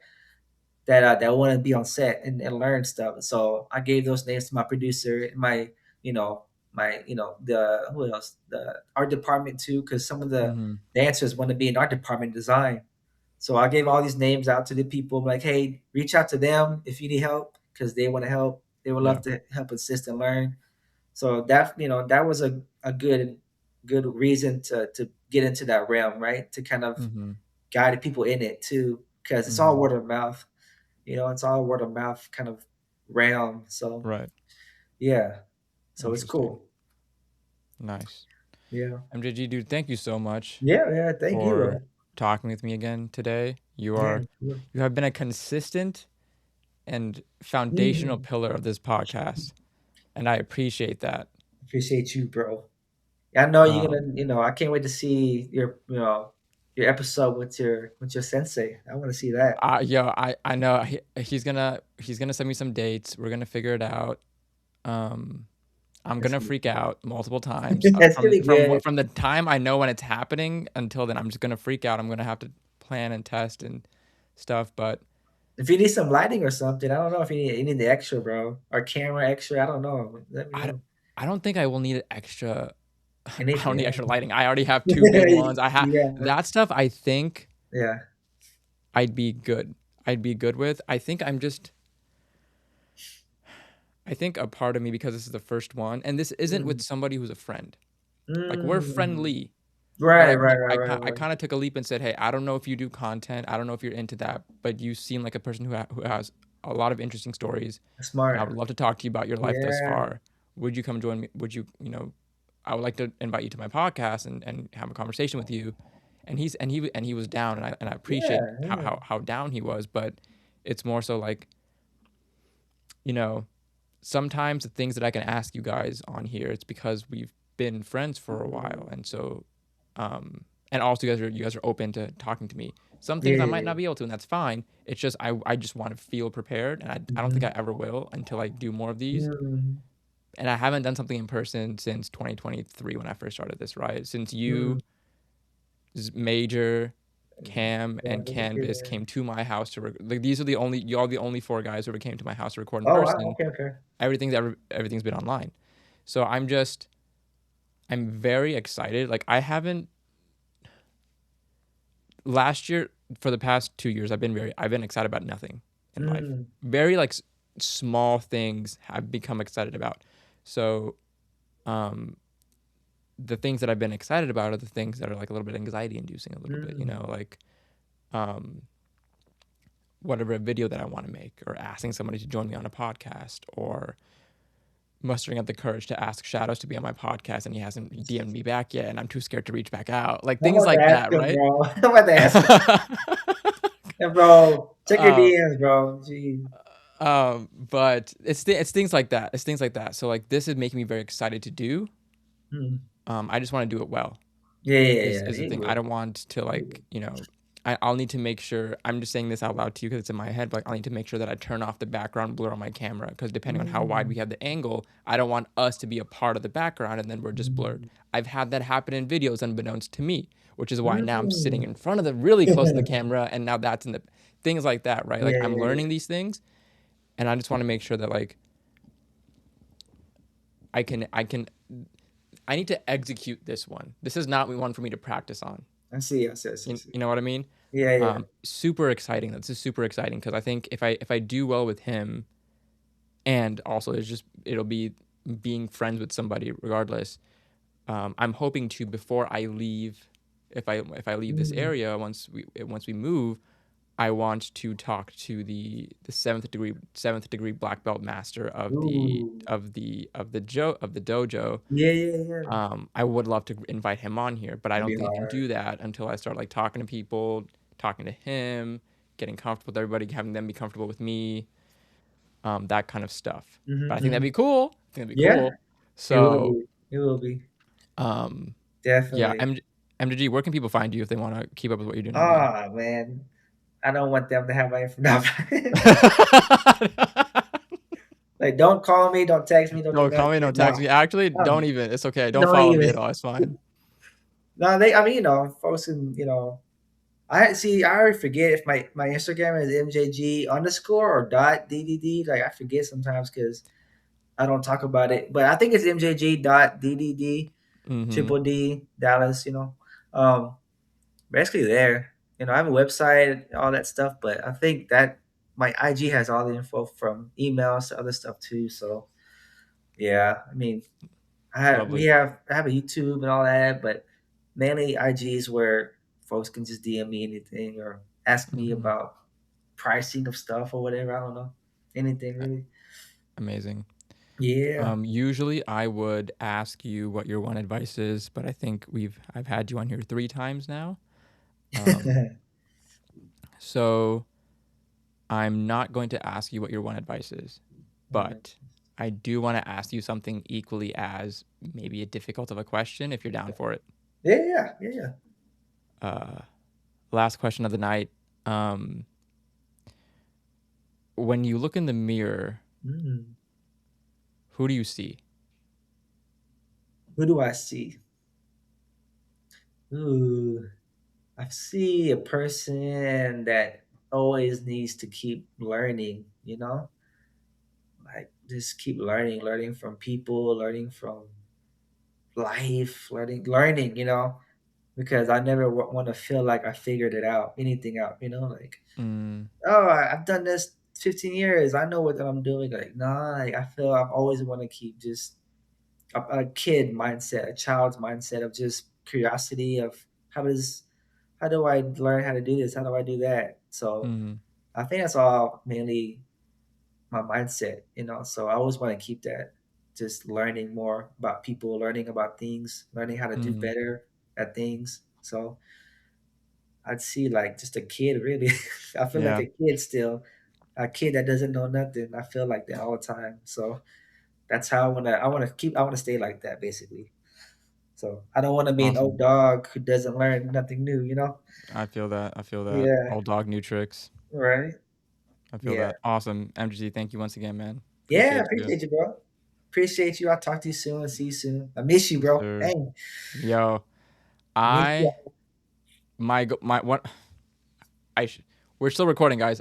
That want to be on set and learn stuff. So I gave those names to my producer, you know, the who else, the art department too, because some of the Mhm. dancers want to be in art department design. So I gave all these names out to the people, like, hey, reach out to them if you need help, because they want to help. They would love Yeah. to help assist and learn. So that was a good reason to get into that realm, right? To kind of Mhm. guide people in it too, because it's all Mhm. word of mouth. It's all word of mouth kind of realm. So Right. yeah, so it's Interesting. cool. Nice. Yeah, MJG, dude, thank you so much yeah, yeah. Thank you, for bro. talking with me again today. Yeah, sure. You have been a consistent and foundational Mhm. pillar of this podcast, and I appreciate that. Appreciate you, bro. I know you're Um, gonna. I can't wait to see your episode with your sensei. I want to see that. I know he's gonna send me some dates. We're gonna figure it out. Um, I'm That's gonna gonna be freak cool. out multiple times. That's gonna be good. From the time I know when it's happening until then, I'm just gonna freak out. I'm gonna have to plan and test and stuff. But If you need some lighting or something, I don't know if you need the extra, bro, or camera extra. I don't know. Let me I, know. I don't think I will need extra. I don't need extra Anything. lighting. I already have two good ones. I have Yeah, that stuff. I think yeah. I'd be good. I'd be good with. I think a part of me, because this is the first one, and this isn't with Mm. somebody who's a friend. Like, we're Mm. friendly, but Right, right, right, right, I right. kind of took a leap and said, hey, I don't know if you do content. I don't know if you're into that, but you seem like a person who has a lot of interesting stories, and I would Smart. love to talk to you about your life thus Yeah, far. Would you come join me? Would you, I would like to invite you to my podcast and have a conversation with you. And he was down, and I appreciate yeah, yeah. how down he was, but it's more so like, you know, sometimes the things that I can ask you guys on here, it's because we've been friends for a while, and so, and also you guys are open to talking to me. Some Yeah, things I yeah, might yeah. not be able to, and that's fine. It's just I just want to feel prepared, and I don't think I Mhm. ever will until I do more of these. Mhm. And I haven't done something in person since 2023 when I first started this. Right, since Mhm. you, Major, And Cam, and yeah, Canvas yeah. came to my house to like, these are the only y'all the only four guys who ever came to my house to record in Oh wow, person. okay, okay. Everything's been online. So I'm very excited. Like, I haven't last year, for the past 2 years, I've been excited about nothing. in life. Mm. Very like small things I've become excited about. So um, the things that I've been excited about are the things that are like a little bit anxiety inducing, a little bit, you Mm. know, like um, whatever video that I want to make, or asking somebody to join me on a podcast, or mustering up the courage to ask Shadows to be on my podcast and he hasn't DM'd me back yet and I'm too scared to reach back out. Like I'm things about to like ask that, him, right? bro. I'm about to ask him. Yeah, bro, check your um, DMs, bro. Jeez. but it's things like that. It's things like that. So like this is making me very excited to do. Mm. I just want to do it well. Yeah, yeah, is yeah. is the He thing. I will. don't want to He will. like, I'll need to make sure. I'm just saying this out loud to you because it's in my head. But like, I'll need to make sure that I turn off the background blur on my camera because depending on how wide Mm. we have the angle, I don't want us to be a part of the background and then we're just blurred. Mm. I've had that happen in videos unbeknownst to me, which is why now I'm sitting Mm. in front of the really close to the camera and now that's in the things like that, right? Like Yeah, I'm yeah, learning yeah. these things and I just want to make sure that like I can I need to execute this one. This is not one for me to practice on. I see, I see, I see, I see. You know what I mean? Yeah, yeah. Super exciting. This is super exciting because I think if I do well with him, and also it'll be being friends with somebody regardless. I'm hoping to before I leave, if I leave this Mm. area once we move, I want to talk to the seventh degree black belt master of the Ooh. dojo. Yeah, yeah, yeah. I would love to invite him on here, but I That'd don't be think I can hard. do that until I start like talking to people, talking to him, getting comfortable with everybody, having them be comfortable with me, that kind of stuff. But I think that'd Mm-hmm. be cool. I think that'd be Yeah, cool. it will So, be. It will be. um, yeah, Definitely. MJG, where can people find you if they want to keep up with what you're doing online? Oh man, I don't want them to have my information. Like, don't call me, don't text me, don't do Don't call me, nothing. don't text No, me. Actually, no, don't even. It's okay. Don't don't follow me even. at all. It's fine. No, they. I mean, folks can, I see. I already forget if my Instagram is MJG underscore or dot DDD. Like I forget sometimes because I don't talk about it. But I think it's MJG dot DDD Mm-hmm. triple D Dallas. Um, basically there. I have a website, all that stuff. But I think that my IG has all the info from emails to other stuff too. So yeah, I mean, Lovely. I have a YouTube and all that, but mainly IGs where folks can just DM me anything or ask me Mm-hmm. about pricing of stuff or whatever. I don't know, anything really. Amazing. Yeah. Usually I would ask you what your one advice is, but I think I've had you on here 3 times now. Um, so I'm not going to ask you what your one advice is, Mm. but I do want to ask you something equally as maybe a difficult of a question if you're down for it. Yeah, yeah, yeah, yeah. Uh, Last question of the night. Um, when you look in the mirror, Mm. who do you see? Who do I see? Ooh, I see a person that always needs to keep learning. Like just keep learning from people, learning from life, learning. Because I never want to feel like I figured it out, anything out. Like, Mm, oh, I've done this 15 years. I know what I'm doing. Like, nah, like, I feel I always want to keep just a kid mindset, a child's mindset of just curiosity of how do I learn how to do this? How do I do that? So mm, I think that's all mainly my mindset. So I always want to keep that, just learning more about people, learning about things, learning how to do mm. better at things. So I'd see like just a kid really. I feel like Yeah, a kid still, a kid that doesn't know nothing. I feel like that all the time. So that's how I want to stay like that basically. So I don't want to be an old awesome. dog who doesn't learn nothing new. I feel that. I feel that. Yeah. Old dog, new tricks. Right. I feel Yeah. that. Awesome. MGC, thank you once again, man. Yeah. Appreciate you. Appreciate you, bro. Appreciate you. I'll talk to you soon. See you soon. I miss you, Yes, bro. sir. Dang. Yo, Miss you. I my what I sh- we're still recording, guys.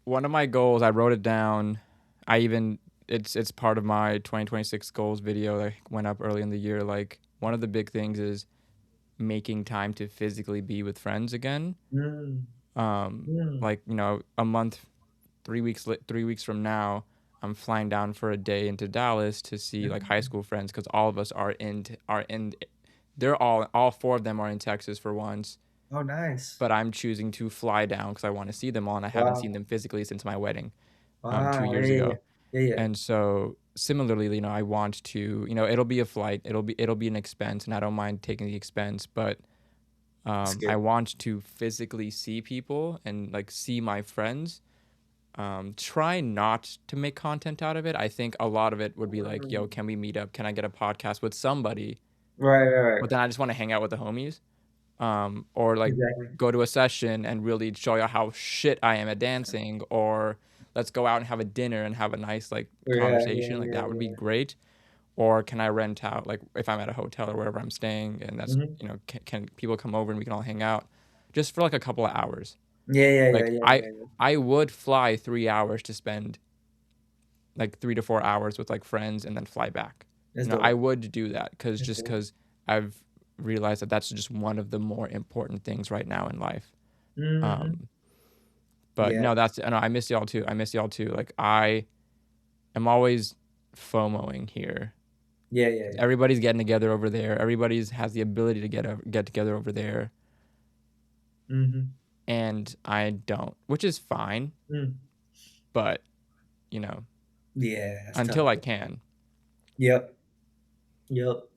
One of my goals, I wrote it down. I even it's part of my 2026 goals video that went up early in the year. Like one of the big things is making time to physically be with friends again. Mm. Mm. Like, a month, 3 weeks from now, I'm flying down for a day into Dallas to see like high Mm. school friends because all of us are in. They're all four of them are in Texas for once, Oh, nice. but I'm choosing to fly down because I want to see them all, and I haven't seen Wow. them physically since my wedding, 2 Wow. Yeah, years yeah, yeah. ago. Yeah, yeah. And so similarly, I want to, it'll be a flight, it'll be an expense, and I don't mind taking the expense, but That's I good. want to physically see people and like see my friends. Try not to make content out of it. I think a lot of it would be like, yo, Mm. can we meet up? Can I get a podcast with somebody? Right, right, right. But then I just want to hang out with the homies. Or like Exactly. go to a session and really show you how shit I am at dancing, or let's go out and have a dinner and have a nice like Yeah, yeah, conversation. Like yeah, that would be yeah. great. Or can I rent out like if I'm at a hotel or wherever I'm staying, and that's Mhm. can people come over and we can all hang out just for like a couple of hours. Yeah, yeah, yeah, Like yeah, I yeah, yeah. I would fly 3 hours to spend like 3 to 4 hours with like friends and then fly back. That's I dope. would do that because That's just dope. because I've realized that that's just one of the more important things right now in life. Mhm. Um, but Yeah. no, no, I miss y'all too. I miss y'all too. Like I am always FOMOing here. Yeah, yeah, yeah. Everybody's getting together over there. Everybody's has the ability to get together over there, Mhm. and I don't, which is fine. Mm. But you know, Yeah, that's tough. until I can. Yep. Yep.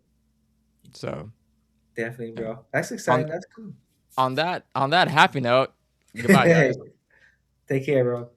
So Definitely, yeah. bro. That's On exciting. That's cool. on that happy note, goodbye, Hey, guys. take care, bro.